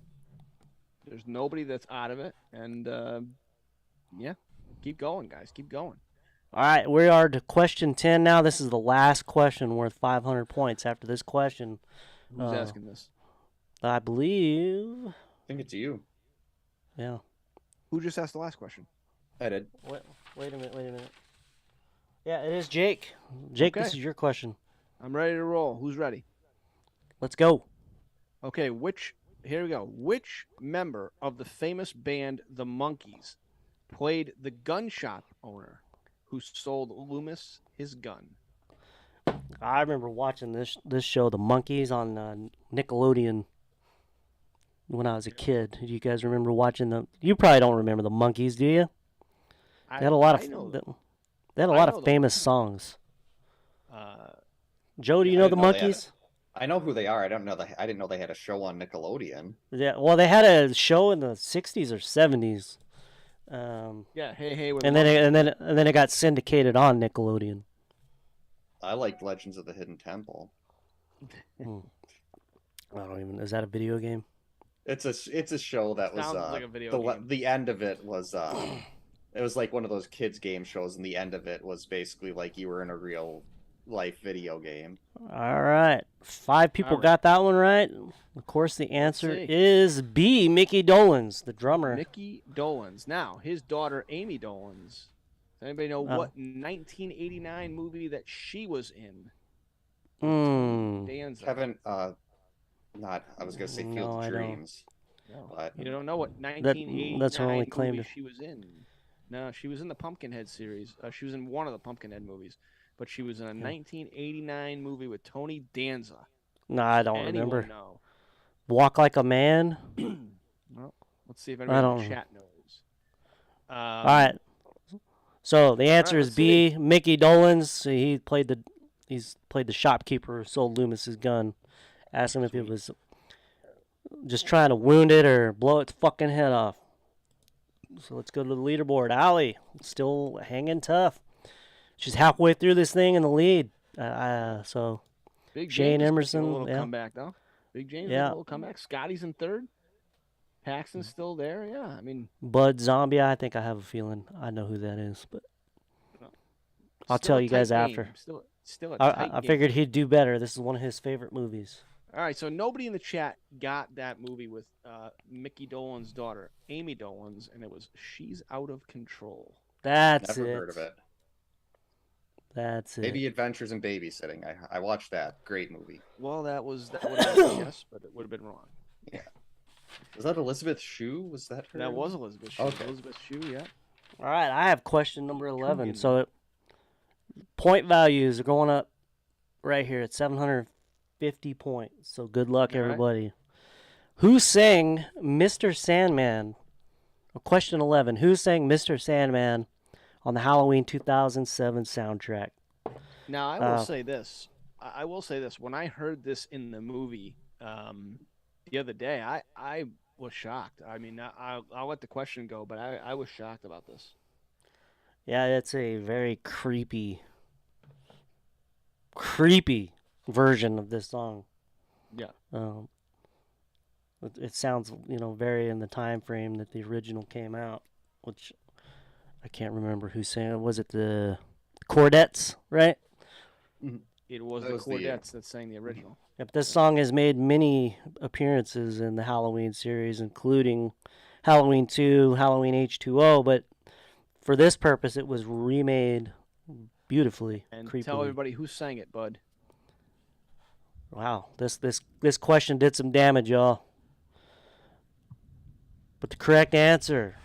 There's nobody that's out of it, and yeah, keep going, guys. Keep going. All right, we are to question 10 now. This is the last question worth 500 points. After this question, Who's asking this? I believe. I think it's you. Yeah. Who just asked the last question? I did. Wait a minute. Yeah, it is Jake. Jake, Okay. this is your question. I'm ready to roll. Who's ready? Let's go. Okay, here we go. Which member of the famous band The Monkees played the gun shop owner who sold Loomis his gun? I remember watching this show, The Monkees, on Nickelodeon when I was a kid. Do you guys remember watching them? You probably don't remember The Monkees, do you? They had a lot of famous songs. Joe, do you I know The didn't know they had Monkees? I know who they are. I didn't know they had a show on Nickelodeon. Yeah, well, they had a show in the 60s or 70s. Yeah, hey, with And then it got syndicated on Nickelodeon. I liked Legends of the Hidden Temple. I don't even. Is that a video game? It's a show that was Sounds like a video game. the end of it was it was like one of those kids game shows, and the end of it was basically like you were in a real life video game. All right, 5 people All right. got that one right. Of course, the answer see. is B. Mickey Dolenz, the drummer. Mickey Dolenz. Now, his daughter Amy Dolenz. Does anybody know what 1989 movie that she was in? Danza. Kevin, I was gonna say Field No, of I don't. Dreams. No. But You don't know what 1989 that's her only claim movie to- she was in. No, she was in the Pumpkinhead series. She was in one of the Pumpkinhead movies, but she was in a 1989 movie with Tony Danza. No, I don't Anyone remember. know? Walk Like a Man. Well, let's see if I anybody in don't the know. chat knows. All right. So the answer is let's B. Mickey Dolenz. He's played the shopkeeper who sold Loomis's gun. Asked him if it was just trying to wound it or blow its fucking head off. So let's go to the leaderboard. Allie, still hanging tough. She's halfway through this thing in the lead. So Big Shane James is Emerson, making a little yeah. comeback though. Big James, Yeah. a little comeback. Scotty's in third. Paxton's still there. Yeah, I mean, Bud Zombie, I think I have a feeling I know who that is, but I'll still tell a you guys tight game. after. Still a tight I game. figured he'd do better. This is one of his favorite movies. All right, so nobody in the chat got that movie with Mickey Dolenz' daughter, Amy Dolenz, and it was She's Out of Control. That's never it. heard of it. That's it. Maybe Adventures in Babysitting. I watched that. Great movie. Well, that would have been yes, but it would have been wrong. Was that Elizabeth Shue? Was that her? That was Elizabeth Shue. Okay. Elizabeth Shue, yeah. All right, I have question number 11. Coogan. So point values are going up right here at 750 points. So good luck, All right. everybody. Who sang Mr. Sandman? Question 11. Who sang Mr. Sandman on the Halloween 2007 soundtrack? Now, I will say this. I will say this. When I heard this in the movie the other day, I was shocked. I mean, I'll let the question go, but I was shocked about this. Yeah, it's a very creepy version of this song. Yeah. It sounds, very in the time frame that the original came out, which I can't remember who sang it. Was it the Chordettes, right? It was That the was the- Chordettes that sang the original. Yep, this song has made many appearances in the Halloween series, including Halloween 2, Halloween H2O, but for this purpose, it was remade beautifully, And creepily. tell everybody who sang it, bud. Wow, this question did some damage, y'all. But the correct answer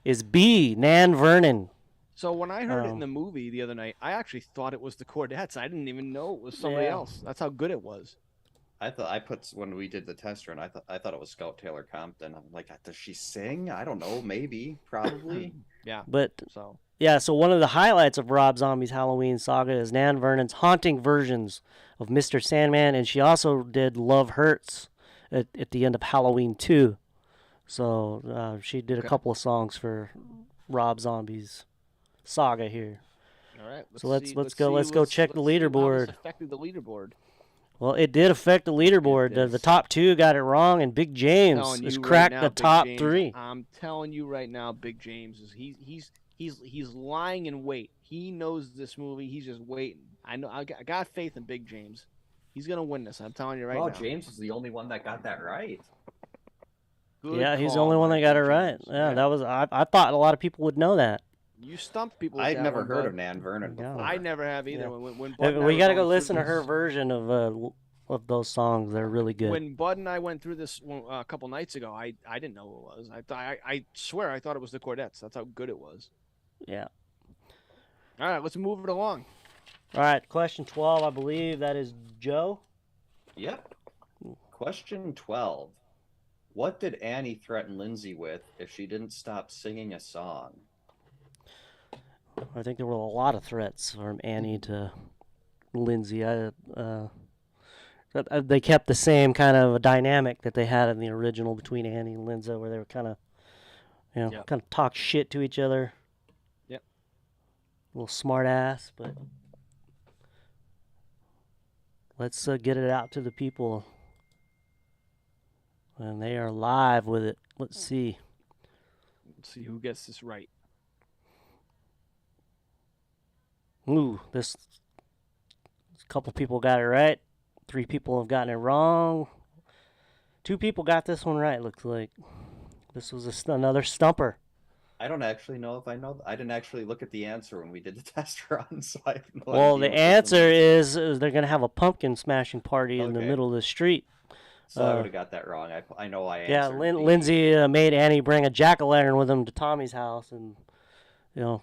is B, Nan Vernon. So when I heard it in the movie the other night, I actually thought it was the Chordettes. I didn't even know it was somebody Yeah. else. That's how good it was. I thought I put when we did the test run. I thought it was Scout Taylor Compton. I'm like, does she sing? I don't know. Maybe, probably. Yeah. But So yeah, so one of the highlights of Rob Zombie's Halloween saga is Nan Vernon's haunting versions of Mr. Sandman, and she also did Love Hurts at the end of Halloween 2. So she did a couple of songs for Rob Zombie's saga here. all right. So let's go check the see how this leaderboard. affected the leaderboard. Well, it did affect the leaderboard. It The did. top two got it wrong, and Big James Telling has you right cracked now, the Big top James, 3. I'm telling you right now, Big James is he's lying in wait. He knows this movie. He's just waiting. I know. I got faith in Big James. He's gonna win this. I'm telling you right Oh, now. James was the only one that got that right. Good Yeah, he's the call only one by that got it Big right. James. Yeah, that was. I thought a lot of people would know that. You stumped people. With I'd that never one, heard bud. of Nan Vernon Yeah. before. I never have either. Yeah. When Bud and I We were got to go going listen to through her this- version of those songs. They're really good. When Bud and I went through this a couple nights ago, I didn't know who it was. I swear I thought it was the Chordettes. That's how good it was. Yeah. All right, let's move it along. All right, question 12. I believe that is Joe. Yep. Question 12. What did Annie threaten Lindsay with if she didn't stop singing a song? I think there were a lot of threats from Annie to Lindsay. They kept the same kind of dynamic that they had in the original between Annie and Lindsay, where they were kind of, Yep. kind of talk shit to each other. Yep. A little smart ass, but let's get it out to the people. And they are live with it. Let's see. Let's see who gets this right. Ooh, this couple people got it right. 3 people have gotten it wrong. 2 people got this one right, looks like. This was another stumper. I don't actually know if I know. I didn't actually look at the answer when we did the test run, so I have no Well, idea the what this answer one is they're going to have a pumpkin smashing party in the Okay. middle of the street. So I would have got that wrong. I know I Yeah, answered. D. Lindsay made Annie bring a jack-o'-lantern with him to Tommy's house, and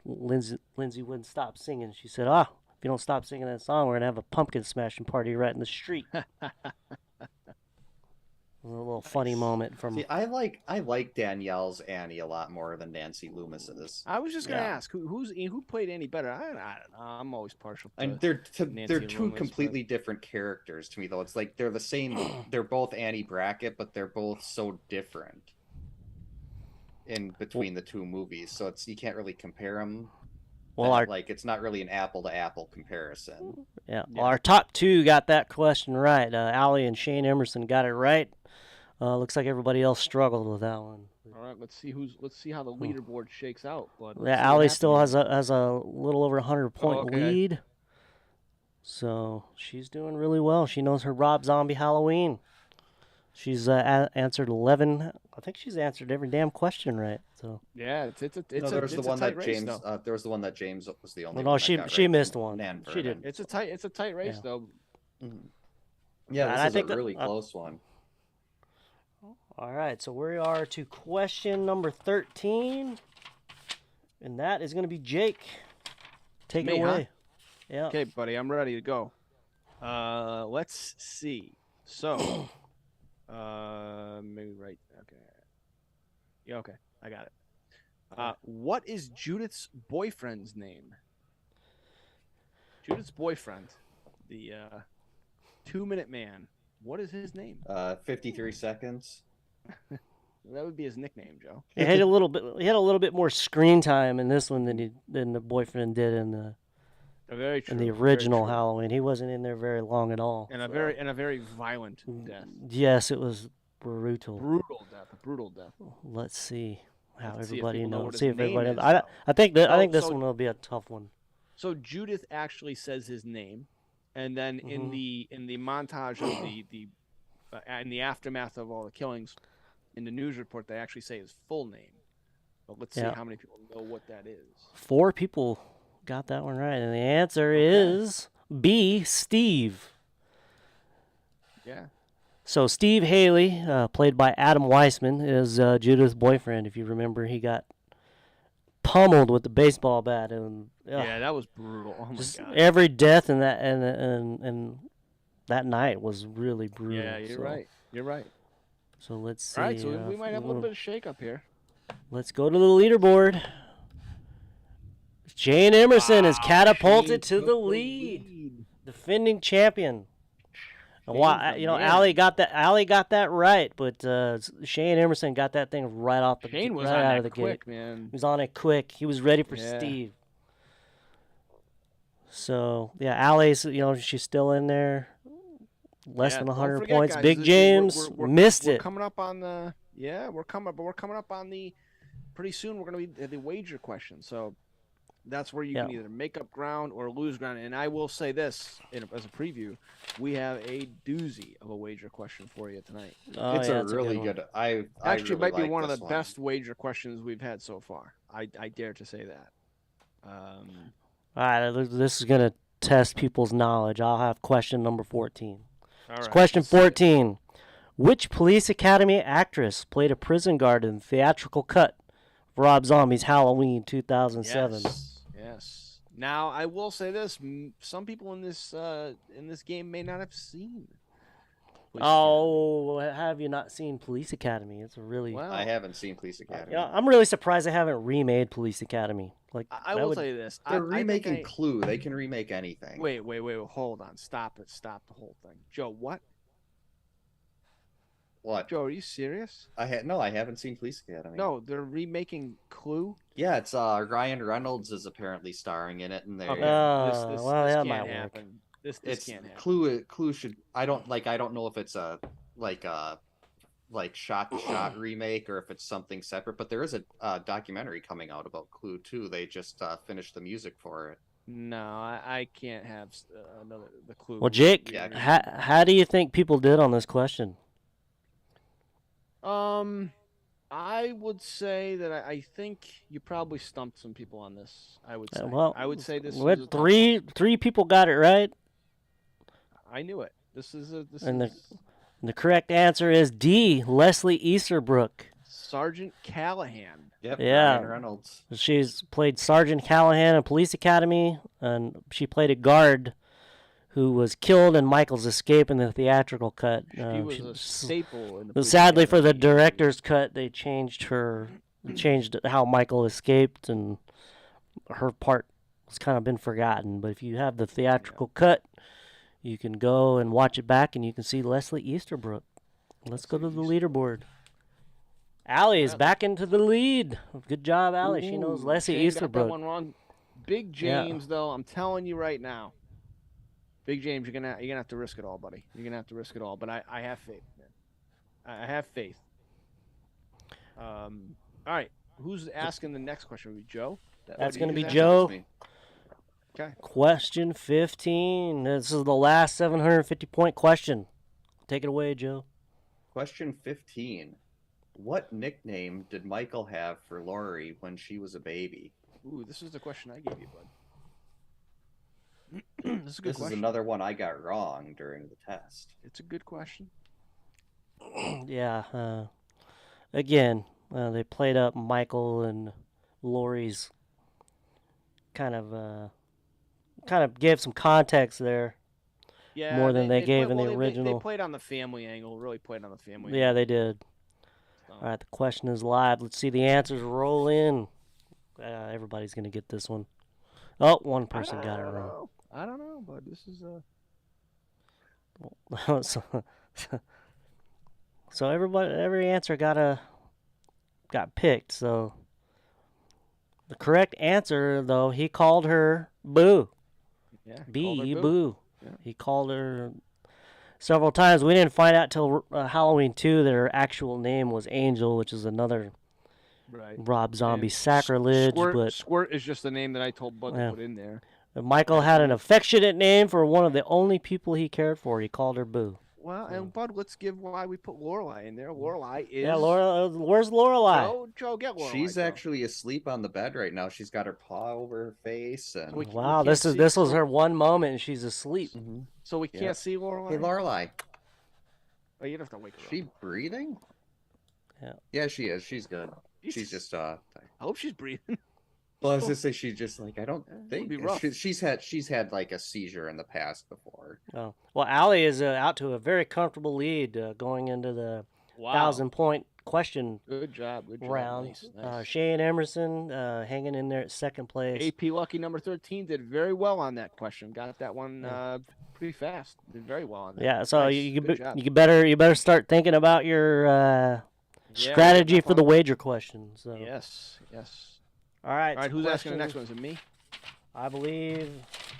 Lindsay wouldn't stop singing. She said, if you don't stop singing that song, we're going to have a pumpkin smashing party right in the street. A little funny moment from... See, I like Danielle's Annie a lot more than Nancy Loomis's. I was just gonna Yeah. ask who played Annie better. I don't know. I'm always partial to. And they're Nancy two Loomis, completely different characters to me, though. It's like they're the same. They're both Annie Brackett, but they're both so different in between the two movies. So you can't really compare them. Well, it's not really an apple to apple comparison. Yeah. Well, our top 2 got that question right. Allie and Shane Emerson got it right. Looks like everybody else struggled with that one. All right, let's see how the leaderboard shakes out. Bud. Yeah, Allie still has a little over 100-point okay. lead. So she's doing really well. She knows her Rob Zombie Halloween. She's answered 11. I think she's answered every damn question right. So. Yeah, it's There was a the one tight that race, James. though. There was the one that James was the only. Well, no, one she that got she right missed from one. Nan She did. Vernon. It's a tight race, Yeah. though. Yeah, And this I is think a that- really close one. All right, so we are to question number 13, and that is going to be Jake. Take it Me, huh? away. Yeah. Okay, buddy, I'm ready to go. Let's see. So, maybe right. Okay. Yeah. Okay. I got it. What is Judith's boyfriend's name? Judith's boyfriend, the 2-minute man. What is his name? 53 seconds. That would be his nickname, Joe. He had a little bit. He had a little bit more screen time in this one than the boyfriend did in the Very true. in the original Halloween. He wasn't in there very long at all. And a very violent death. Yes, it was brutal. Brutal death. Let's see how Let's see if everybody people know knows. what his See if name everybody. is, Knows. I think So- this so- one will be a tough one. So Judith actually says his name, and then in the montage of the in the aftermath of all the killings, in the news report they actually say his full name. But let's see how many people know what that is. 4 people got that one right, and the answer is B. Steve. Yeah. So Steve Haley, played by Adam Weissman, is Judith's boyfriend. If you remember, he got pummeled with the baseball bat, and Yeah, that was brutal. Oh my just god. every death in that and that night was really brutal. Yeah, you're right. You're right. So let's see. All right, so we might have a little bit of shake-up here. Let's go to the leaderboard. Shane Emerson is catapulted to the lead. Defending champion. Why? You know, Allie got that right, but Shane Emerson got that thing right off the Shane was right on out that of the quick, gate. man. He was on it quick. He was ready for Yeah. Steve. So yeah, Allie's, you know, she's still in there. Less than don't 100 forget, points. guys, Big we're- James we're- missed we're it. coming up on the we're coming up on the pretty soon. We're going to be at the wager question, so that's where you can either make up ground or lose ground. And I will say this as a preview: we have a doozy of a wager question for you tonight. Oh, It's yeah, a that's really one. good. I Actually, it really might be like one of this the best wager questions we've had so far. I dare to say that. All right, this is gonna test people's knowledge. I'll have question number 14. All right, Question let's see it. 14. Which police academy actress played a prison guard in the theatrical cut of Rob Zombie's Halloween 2007? Yes. Now I will say this: some people in this game may not have seen. Police Oh, have you not seen Police Academy? It's a really. Academy. I haven't seen Police Academy. You know, I'm really surprised they haven't remade Police Academy. Like I will tell you this: They're I think remaking Clue. They can remake anything. Wait! Hold on! Stop it! Stop the whole thing, Joe. What? What? Joe, are you serious? I haven't seen Police Academy. No, they're remaking Clue. Yeah, it's Ryan Reynolds is apparently starring in it, and they Okay. well, this that can't might work. happen. This it's can't happen. Clue should. I don't know if it's a shot to shot remake or if it's something separate. But there is a documentary coming out about Clue too. They just finished the music for it. No, I can't have the Clue. Well, Jake, Yeah. how do you think people did on this question? I would say that I think you probably stumped some people on this. I would say. Well, I would say this. What, was a tough three people got it right, one. I knew it. This is and the correct answer is D. Leslie Easterbrook. Sergeant Callahan. Yep. Yeah. Ryan Reynolds. She's played Sergeant Callahan in Police Academy, and she played a guard who was killed in Michael's escape in the theatrical cut. She was a staple in the. But Police sadly, for the Academy. director's cut, they changed how Michael escaped, and her part has kind of been forgotten. But if you have the theatrical cut, you can go and watch it back, and you can see Leslie Easterbrook. Let's go to the leaderboard. Allie is back into the lead. Good job, Allie. She knows Ooh, Leslie Shane got Easterbrook. that one wrong. Big James, though, I'm telling you right now. Big James, you're gonna have to risk it all, buddy. You're gonna have to risk it all. But I have faith, man. I have faith. All right. Who's asking the next question? Will it be Joe? That's going to be That's Joe. me. Okay. Question 15. This is the last 750-point question. Take it away, Joe. Question 15. What nickname did Michael have for Laurie when she was a baby? Ooh, this is the question I gave you, bud. This is a good This question. is another one I got wrong during the test. It's a good question. Yeah. Again, they played up Michael and Laurie's kind of gave some context there. Yeah, more than they gave played- in the well, original. They played on the family angle. Really played on the family. Yeah, angle. they did. So. All right, the question is live. Let's see the answers roll in. Everybody's going to get this one. Oh, one person got it wrong. I don't know, but this is so every answer got picked. So the correct answer, though, he called her Boo. yeah. Boo. Yeah. He called her several times. We didn't find out till Halloween 2 that her actual name was Angel, which is another Right. Rob Zombie And sacrilege. But Squirt is just the name that I told Bud to put in there. Michael had an affectionate name for one of the only people he cared for. He called her Boo. Well, and Bud, let's give why we put Lorelai in there. Lorelai is. Yeah, where's Lorelai? Joe, get Lorelai. She's Joe. actually asleep on the bed right now. She's got her paw over her face. And... Wow, this was her one moment, and she's asleep. Mm-hmm. So we can't see Lorelai. Hey, Lorelai. Oh, you don't have to wake her Is she breathing? Yeah. Yeah, she is. She's good. She's just I hope she's breathing. Well, I was gonna say she's just like I don't think be rough. she's had like a seizure in the past before. Oh. Well, Allie is out to a very comfortable lead going into the 1,000-point question Good job. round. Nice. Shane Emerson hanging in there at second place. AP Lucky number 13 did very well on that question. Got that one pretty fast. Did very well on that. Yeah, so Nice. you Good job. better start thinking about your strategy for the wager question. So. Yes. All right. All right, who's asking the next one? Is it me? I believe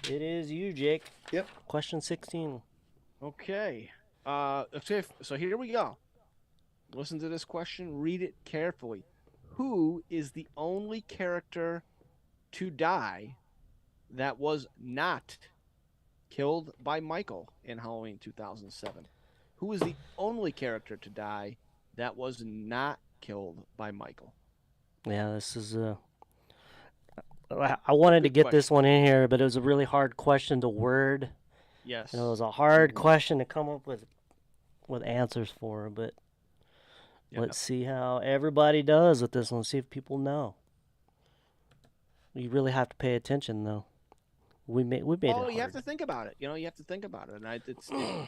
it is you, Jake. Yep. Question 16. Okay. So here we go. Listen to this question. Read it carefully. Who is the only character to die that was not killed by Michael in Halloween 2007? Who is the only character to die that was not killed by Michael? Yeah, this is I wanted to get this one in here, but it was a really hard question to word. Yes. And it was a hard question to come up with answers for, but let's see how everybody does with this one. See if people know. You really have to pay attention, though. We made it hard. You have to think about it. You have to think about it, and it's a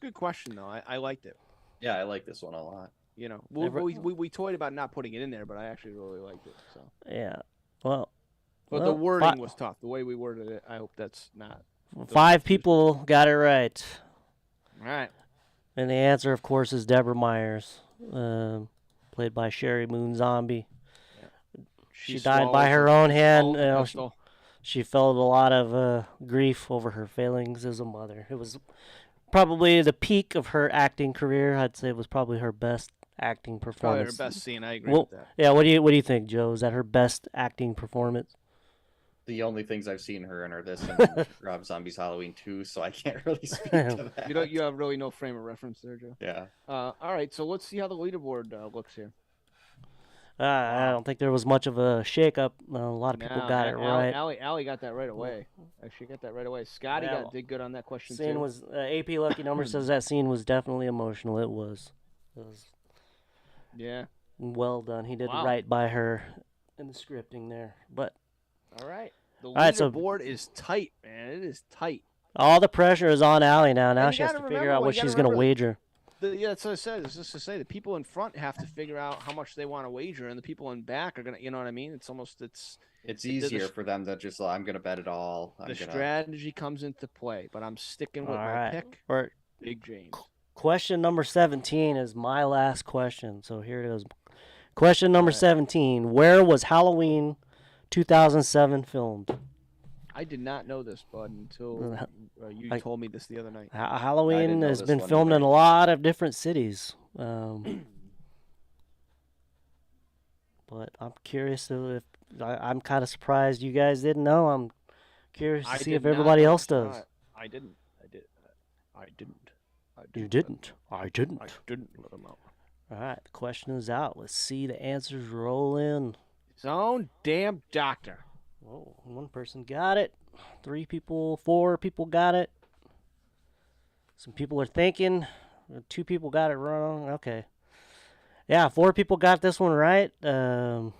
good question though. I liked it. Yeah, I like this one a lot. We toyed about not putting it in there, but I actually really liked it. So Yeah. Well, the wording was tough. The way we worded it, I hope that's not. 5 people got it right. All right. And the answer, of course, is Deborah Myers, played by Sherry Moon Zombie. Yeah. She died by her own hand. Pistol. She felt a lot of grief over her failings as a mother. It was probably the peak of her acting career. I'd say it was probably her best acting Probably performance. her best scene. I agree with that. Yeah, what do you think, Joe? Is that her best acting performance? The only things I've seen her in are this and Rob Zombie's Halloween 2, so I can't really speak to that. You have really no frame of reference there, Joe. Yeah. All right, so let's see how the leaderboard looks here. I don't think there was much of a shake-up. A lot of people got it right. Allie got that right away. She got that right away. Scotty did good on that question Scene too. was AP Lucky Number says that scene was definitely emotional. It was. Yeah. Well done. He did right by her in the scripting there. But all right. The right, leaderboard is tight, man. It is tight. All the pressure is on Allie now. Now And she has to figure out what she's going to wager. That's what I said. It's just to say the people in front have to figure out how much they want to wager, and the people in back are gonna. You know what I mean? It's easier for them to just. I'm gonna bet it all. Strategy comes into play, but I'm sticking with my pick. Big James. Question number 17 is my last question. So here it is. Question number 17. Where was Halloween 2007 filmed? I did not know this, Bud, until you told me this the other night. Halloween has been filmed in a lot of different cities. But I'm curious if I'm kind of surprised you guys didn't know. I'm curious to see if everybody else does. I didn't. You didn't. I didn't. I didn't let them out. All right, the question is out. Let's see the answers roll in. His own damn doctor. Whoa, one person got it. 4 people got it. Some people are thinking. 2 people got it wrong. Okay. Yeah, 4 people got this one right. But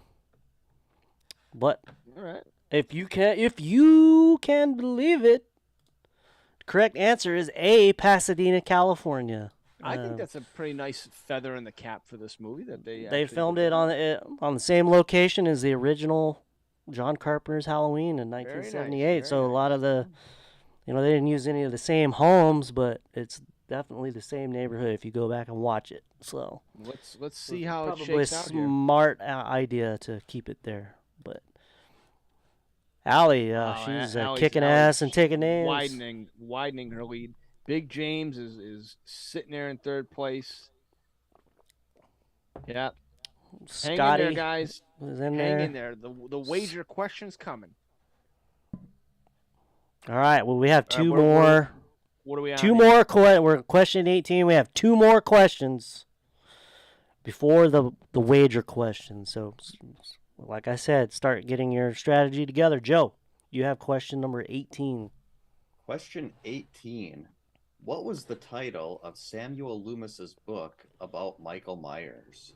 all right. If you can believe it, correct answer is A, Pasadena, California. I think that's a pretty nice feather in the cap for this movie that they They actually filmed did it that. on the same location as the original John Carpenter's Halloween in Very nice, 1978. So a very lot nice. of the, they didn't use any of the same homes, but it's definitely the same neighborhood if you go back and watch it. So Let's see how it probably a shakes out here. smart idea to keep it there. But Allie, she's kicking ass and taking names. Widening her lead. Big James is sitting there in third place. Yeah. Hang in Scotty there, guys. is in Hang there. in there. The wager question's coming. All right. Well, we have two we're- more. What are we on? Two here? more. We're question 18. We have two more questions before the wager question. So, like I said, start getting your strategy together. Joe, you have question number 18. Question 18. What was the title of Samuel Loomis's book about Michael Myers?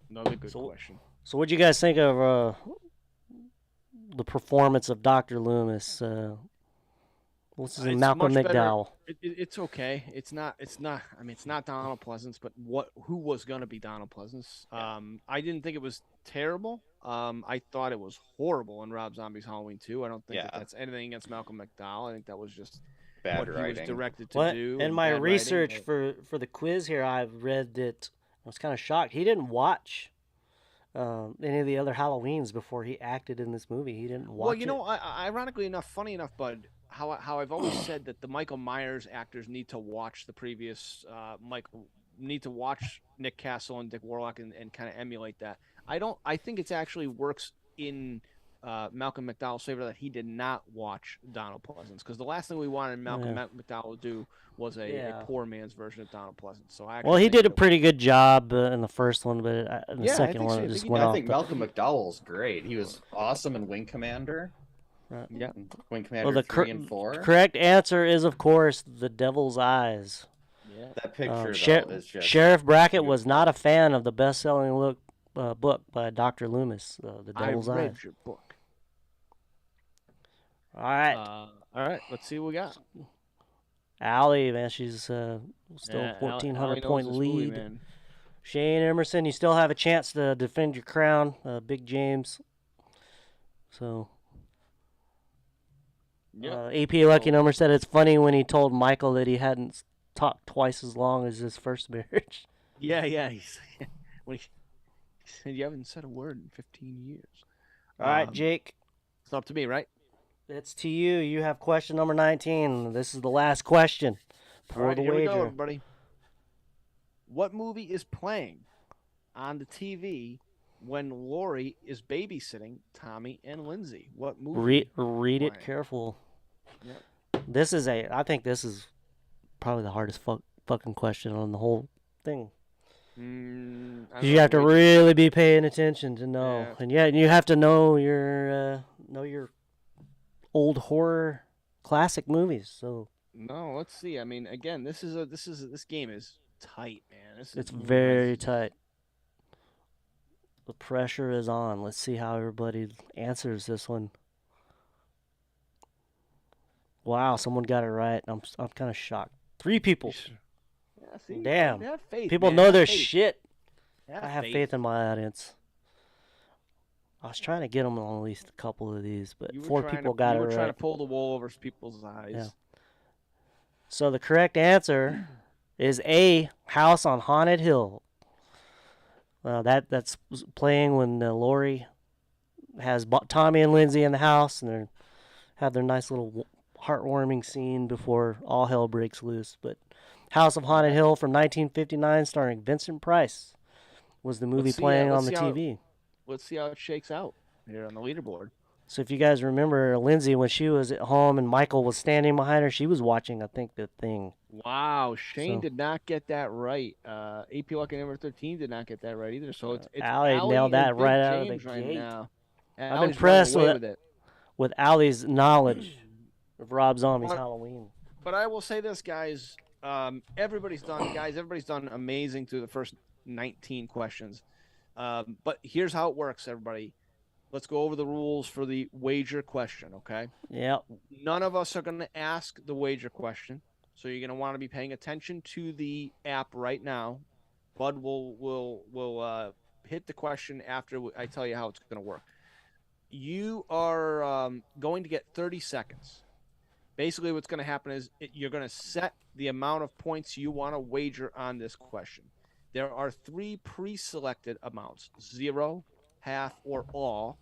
Another good question. So, what do you guys think of the performance of Dr. Loomis? What's his name? It's Malcolm much better. McDowell. It's okay. It's not. I mean, it's not Donald Pleasance, but who was gonna be Donald Pleasance? I didn't think it was terrible. I thought it was horrible in Rob Zombie's Halloween 2. I don't think that's anything against Malcolm McDowell. I think that was just Bad what writing. he was directed to What? do. In and my bad research writing. for the quiz here, I've read that I was kind of shocked. He didn't watch any of the other Halloweens before he acted in this movie. He didn't watch Well, you it. know, ironically enough, funny enough, Bud, how I've always said that the Michael Myers actors need to watch the previous need to watch Nick Castle and Dick Warlock and kind of emulate that. I think it's actually works in Malcolm McDowell's favor that he did not watch Donald Pleasance, because the last thing we wanted Malcolm McDowell to do was a poor man's version of Donald Pleasance. So he did a pretty good job in the first one, but in the second one, it just went off. I think Malcolm McDowell's great. He was awesome in Wing Commander. Yeah. Wing Commander 3 and 4. Correct answer is, of course, The Devil's Eyes. Yeah. That picture, though, is just... Sheriff Brackett was not a fan of the best-selling book by Dr. Loomis, The Devil's I read Eyes. your book. All right. All right, let's see what we got. Allie, man, she's still Yeah, 1,400 Allie point knows this movie, lead. man. Shane Emerson, you still have a chance to defend your crown. Big James. So, AP Lucky Number said it's funny when he told Michael that he hadn't talked twice as long as his first marriage. Yeah. When he said, you haven't said a word in 15 years. All right, Jake. It's up to me, right? It's to you. You have question number 19. This is the last question for All right, the here we go, wager. everybody. What movie is playing on the TV when Laurie is babysitting Tommy and Lindsay? What movie? Read it playing? careful. Yep. I think this is probably the hardest fucking question on the whole thing. I don't You know, have to maybe- really be paying attention to know, Yeah. and yet you have to know your old horror classic movies. So No, let's see. I mean, again, this game is tight, man. it's very tight. The pressure is on. Let's see how everybody answers this one. Wow, someone got it right. I'm kind of shocked. 3 people. Yeah, see, Damn. have faith, People man. know Have their faith. shit. Have I have faith in my audience. I was trying to get them on at least a couple of these, but You were 4 trying people to, got you it were trying right. to pull the wool over people's eyes. Yeah. So the correct answer is A, House on Haunted Hill. That's playing when Laurie has Tommy and Lindsay in the house, and they have their nice little heartwarming scene before all hell breaks loose. But House of Haunted Hill from 1959, starring Vincent Price, was the movie Let's see, playing let's on the see how- TV. Let's see how it shakes out here on the leaderboard. So if you guys remember Lindsay, when she was at home and Michael was standing behind her, she was watching, I think, The Thing. Wow, Shane So- did not get that right. AP Lucky number 13 did not get that right either. So it's Allie Allie nailed and that Big right out of the James right gate. now. And I'm Allie's impressed running away with it. With Allie's knowledge of Rob Zombie's What? Halloween. But I will say this, guys. Everybody's done amazing through the first 19 questions. But here's how it works, everybody. let's go over the rules for the wager question, okay? Yep. None of us are going to ask the wager question, so you're going to want to be paying attention to the app right now. Bud will hit the question after I tell you how it's going to work. You are going to get 30 seconds. Basically, what's going to happen is you're going to set the amount of points you want to wager on this question. There are 3 pre-selected amounts: 0, half, or all.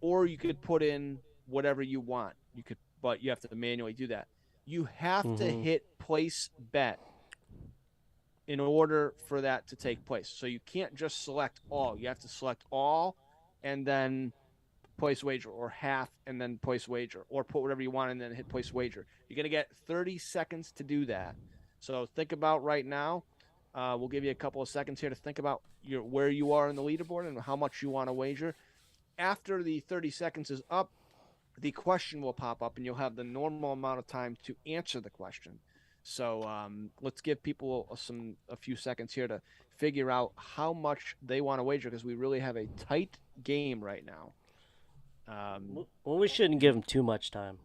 Or you could put in whatever you want. But you have to manually do that. You have to hit place bet in order for that to take place. So you can't just select all. You have to select all and then place wager, or half and then place wager, or put whatever you want and then hit place wager. You're going to get 30 seconds to do that. So think about right now. We'll give you a couple of seconds here to think about where you are in the leaderboard and how much you want to wager. After the 30 seconds is up, the question will pop up and you'll have the normal amount of time to answer the question. So let's give people a few seconds here to figure out how much they want to wager, because we really have a tight game right now. Well, we shouldn't give them too much time.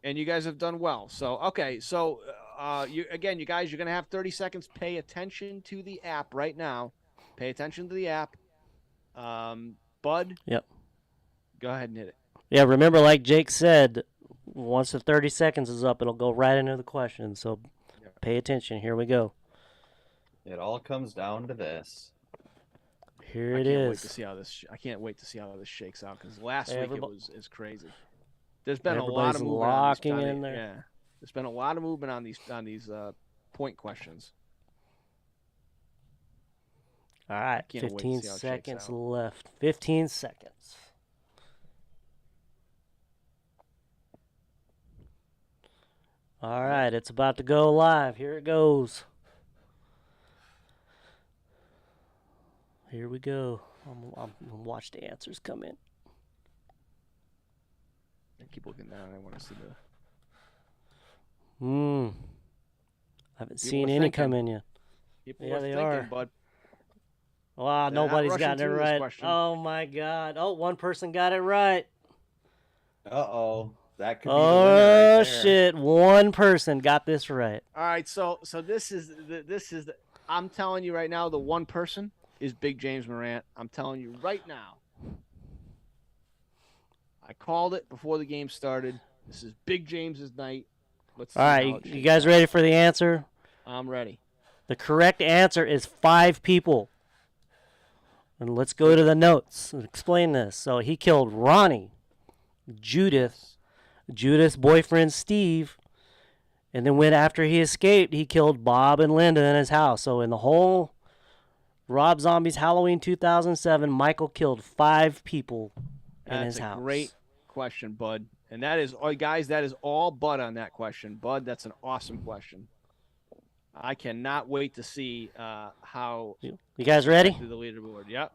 And you guys have done well. So, okay. So, you guys, you're going to have 30 seconds. Pay attention to the app right now. Pay attention to the app. Bud? Yep. Go ahead and hit it. Yeah, remember, like Jake said, once the 30 seconds is up, it'll go right into the question. So pay attention. Here we go. It all comes down to this. Here it is. I can't wait to see how this shakes out, because last week it was crazy. There's been Everybody's a lot of movement locking in there. Yeah, there's been a lot of movement on these point questions. All right, Can't wait to 15 see how it shakes seconds out. left. 15 seconds. All right, it's about to go live. Here it goes. Here we go. I'm gonna watch the answers come in. I keep looking down. I want to see the. I haven't People seen are any thinking. come in yet. People Yeah, are they thinking, are. Bud. Wow, They're not nobody's rushing gotten it through this right. question. Oh my God! Oh, one person got it right. Uh-oh. That could be the winner right Oh there. shit! One person got this right. All right, so this is I'm telling you right now, the one person is Big James Morant. I'm telling you right now. I called it before the game started. This is Big James's night. Let's see All how right, it you shakes guys out. ready for the answer? I'm ready. The correct answer is 5 people. And let's go to the notes and explain this. So he killed Ronnie, Judith, Judith's boyfriend Steve, and then after he escaped, he killed Bob and Linda in his house. So in the whole Rob Zombie's Halloween 2007, Michael killed 5 people in his house. That's a great question, Bud. And that is, guys, that is all Bud on that question. Bud, that's an awesome question. I cannot wait to see how You guys ready? through the leaderboard. Yep.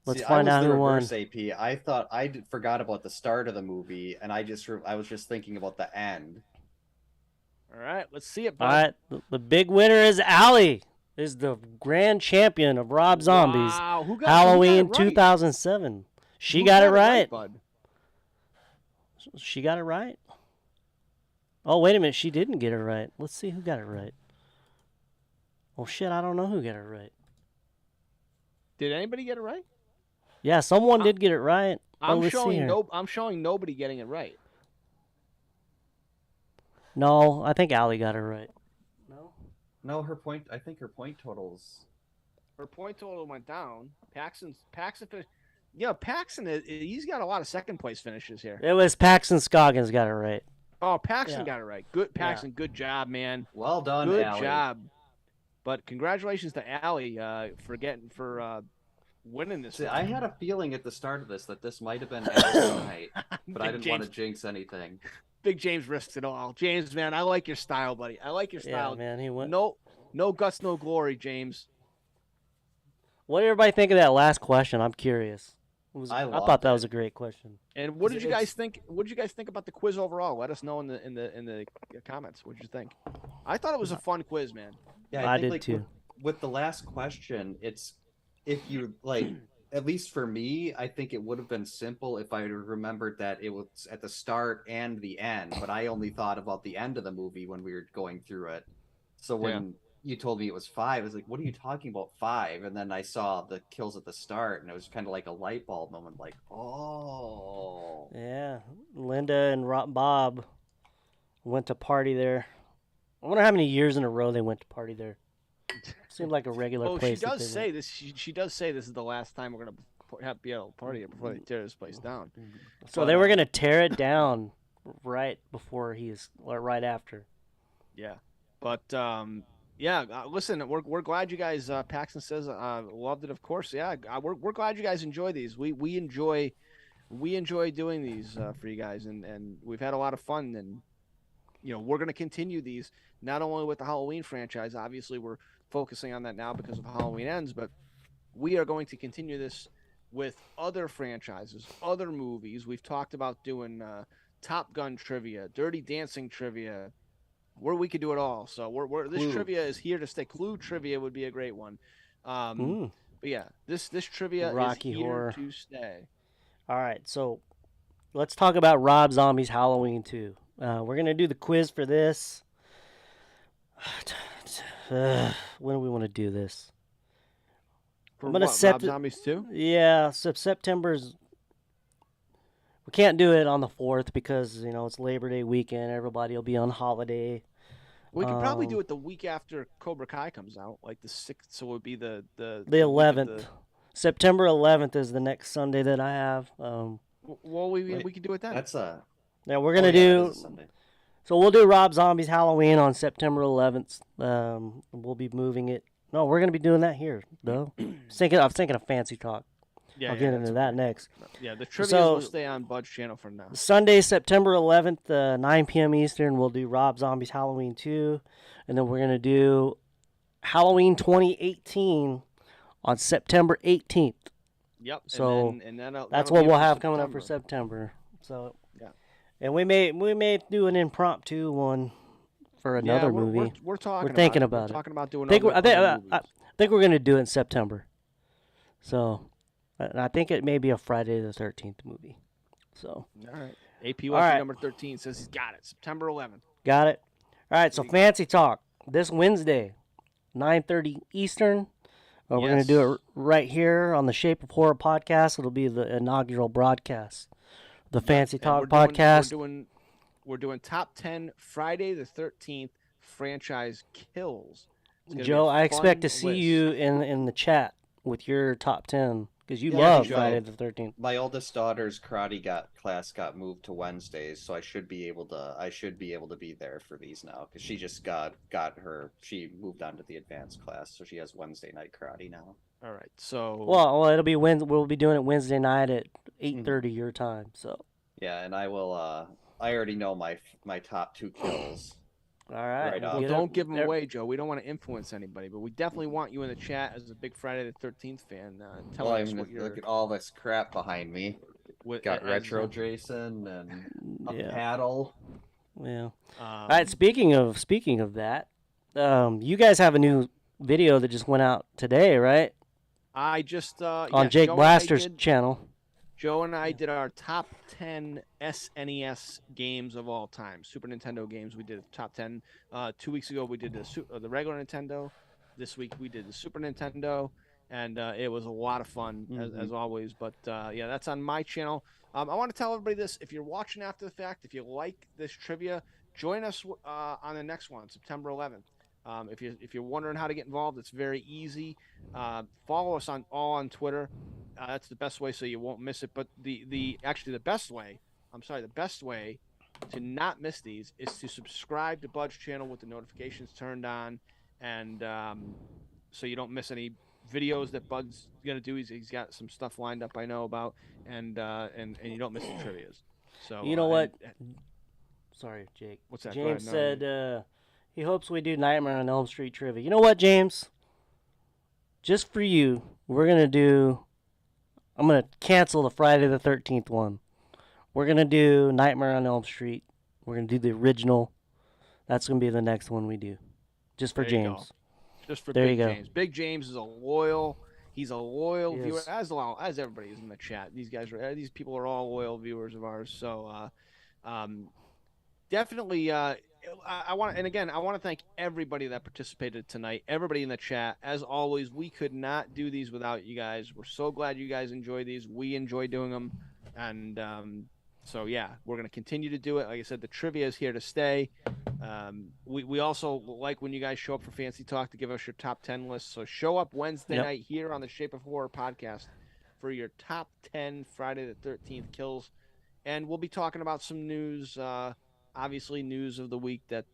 Let's See, find I was out the who won. reverse AP. I thought forgot about the start of the movie, and I was just thinking about the end. All right, let's see it, Bud. All right, the big winner is Allie. Is the grand champion of Rob Zombies. Wow. Who got Halloween it right? 2007. She Who got it right. Bud? She got it right. Oh, wait a minute. She didn't get it right. Let's see who got it right. Oh, shit. I don't know who got it right. Did anybody get it right? Yeah, someone did get it right. I'm let's see showing here. I'm showing nobody getting it right. No, I think Allie got it right. No, I think her point totals. Her point total went down. Paxton finished. Yeah, Paxton, he's got a lot of second place finishes here. It was Paxton Scoggins got it right. Oh, Paxton Yeah. got it right. Good, Paxton. Good job, man. Well done, Good Allie. job. But congratulations to Allie for winning this. See, I had a feeling at the start of this that this might have been Allie's night, but I Big didn't want to James. jinx anything. Big James risked it all. James, man, I like your style, buddy. I like your Yeah, style. man, he went. No guts, no glory, James. What did everybody think of that last question? I'm curious. I I loved thought that it. was a great question. And what did you It's- guys think? What did you guys think about the quiz overall? Let us know in the comments. What did you think? I thought it was a fun quiz, man. Yeah, I think did like too. With the last question, it's if you like at least for me, I think it would have been simple if I had remembered that it was at the start and the end, but I only thought about the end of the movie when we were going through it. So when you told me it was 5, I was like, what are you talking about 5? And then I saw the kills at the start, and it was kind of like a light bulb moment, like, oh. Yeah, Linda and Bob went to party there. I wonder how many years in a row they went to party there. Seemed like a regular place. She does say this. She does say this is the last time we're gonna be able to party here before they tear this place down. So they were gonna tear it down right after. Yeah, but listen, we're glad you guys. Paxton says loved it, of course. Yeah, we're glad you guys enjoy these. We enjoy doing these for you guys, and we've had a lot of fun. And we're gonna continue these not only with the Halloween franchise. Obviously, we're focusing on that now because of Halloween Ends, but we are going to continue this with other franchises, other movies. We've talked about doing Top Gun trivia, Dirty Dancing trivia, where we could do it all. So this trivia is here to stay. Clue trivia would be a great one. But yeah, this trivia Rocky is here Horror to stay. All right, so let's talk about Rob Zombie's Halloween 2. We're gonna do the quiz for this. When do we want to do this? For Rob Zombies 2? Yeah, so September's. We can't do it on the 4th because it's Labor Day weekend. Everybody will be on holiday. We could probably do it the week after Cobra Kai comes out, like the 6th. So it would be the 11th. September 11th is the next Sunday that I have. Well, we could do it then. Yeah, we're gonna do. So we'll do Rob Zombie's Halloween on September 11th. We'll be moving it. No, we're gonna be doing that here, though. I'm thinking of Fancy Talk. Yeah, I'll get into that next. Yeah, the trivia will stay on Bud's channel for now. Sunday, September 11th, 9 p.m. Eastern, we'll do Rob Zombie's Halloween 2. And then we're going to do Halloween 2018 on September 18th. Yep. So and that's what we'll have coming up for September. So yeah. And we may do an impromptu one for another movie. We're talking. We're thinking about it. Talking about doing. I think we're going to do it in September. So I think it may be a Friday the 13th movie. So. All right. AP number 13 says he's got it. September 11th. Got it. All right. So Fancy Talk this Wednesday, 9:30 Eastern. We're going to do it right here on the Shape of Horror podcast. It'll be the inaugural broadcast. The Fancy Talk podcast. We're doing top 10 Friday the 13th franchise kills. Joe, I expect to see you in the chat with your top 10 because you love Friday the 13th. My oldest daughter's karate class got moved to Wednesdays, so I should be able to be there for these now because she just she moved on to the advanced class, so she has Wednesday night karate now. All right. So well, it'll be we'll be doing it Wednesday night at 8:30 your time. So yeah, and I will. I already know my top 2 kills. All right. Well, don't give them away, Joe. We don't want to influence anybody, but we definitely want you in the chat as a big Friday the 13th fan. Tell us what you're. Look at all this crap behind me. Got Retro Jason and a paddle. Yeah. All right. Speaking of that, you guys have a new video that just went out today, right? I just on Jake Blaster's channel. Joe and I did our top 10 SNES games of all time. Super Nintendo games. We did top 10. 2 weeks ago, we did the regular Nintendo. This week, we did the Super Nintendo. And it was a lot of fun, as always. But, yeah, that's on my channel. I want to tell everybody this. If you're watching after the fact, if you like this trivia, join us on the next one, September 11th. If you're wondering how to get involved, it's very easy. Follow us on Twitter. That's the best way so you won't miss it. But the best way to not miss these is to subscribe to Bud's channel with the notifications turned on, and so you don't miss any videos that Bud's gonna do. He's got some stuff lined up I know about, and you don't miss the trivias. So you know what? Sorry, Jake. What's that? James said he hopes we do Nightmare on Elm Street trivia. You know what, James? Just for you, I'm going to cancel the Friday the 13th one. We're going to do Nightmare on Elm Street. We're going to do the original. That's going to be the next one we do. Just for James. Just for Big James. Big James is a loyal. He's a loyal viewer, Yes. as everybody is in the chat. These people are all loyal viewers of ours. So, definitely, I want, and again, I want to thank everybody that participated tonight. Everybody in the chat, as always. We could not do these without you guys. We're so glad you guys enjoy these. We enjoy doing them, and so yeah, we're gonna continue to do it. Like I said, the trivia is here to stay. We also like when you guys show up for Fancy Talk to give us your top 10 list. So show up Wednesday night here on the Shape of Horror podcast for your top 10 Friday the 13th kills, and we'll be talking about some news. Obviously, news of the week that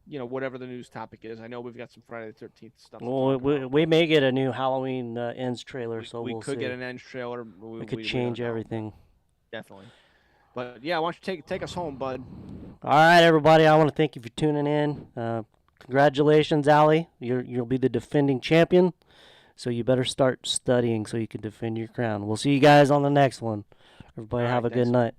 whatever the news topic is. I know we've got some Friday the 13th stuff. Well, we may get a new Halloween ends trailer, so we we'll could see. get an ends trailer. We could change everything. Definitely. But yeah, why don't you take us home, bud? All right, everybody. I want to thank you for tuning in. Congratulations, Allie. You'll be the defending champion. So you better start studying so you can defend your crown. We'll see you guys on the next one. Everybody have a good night.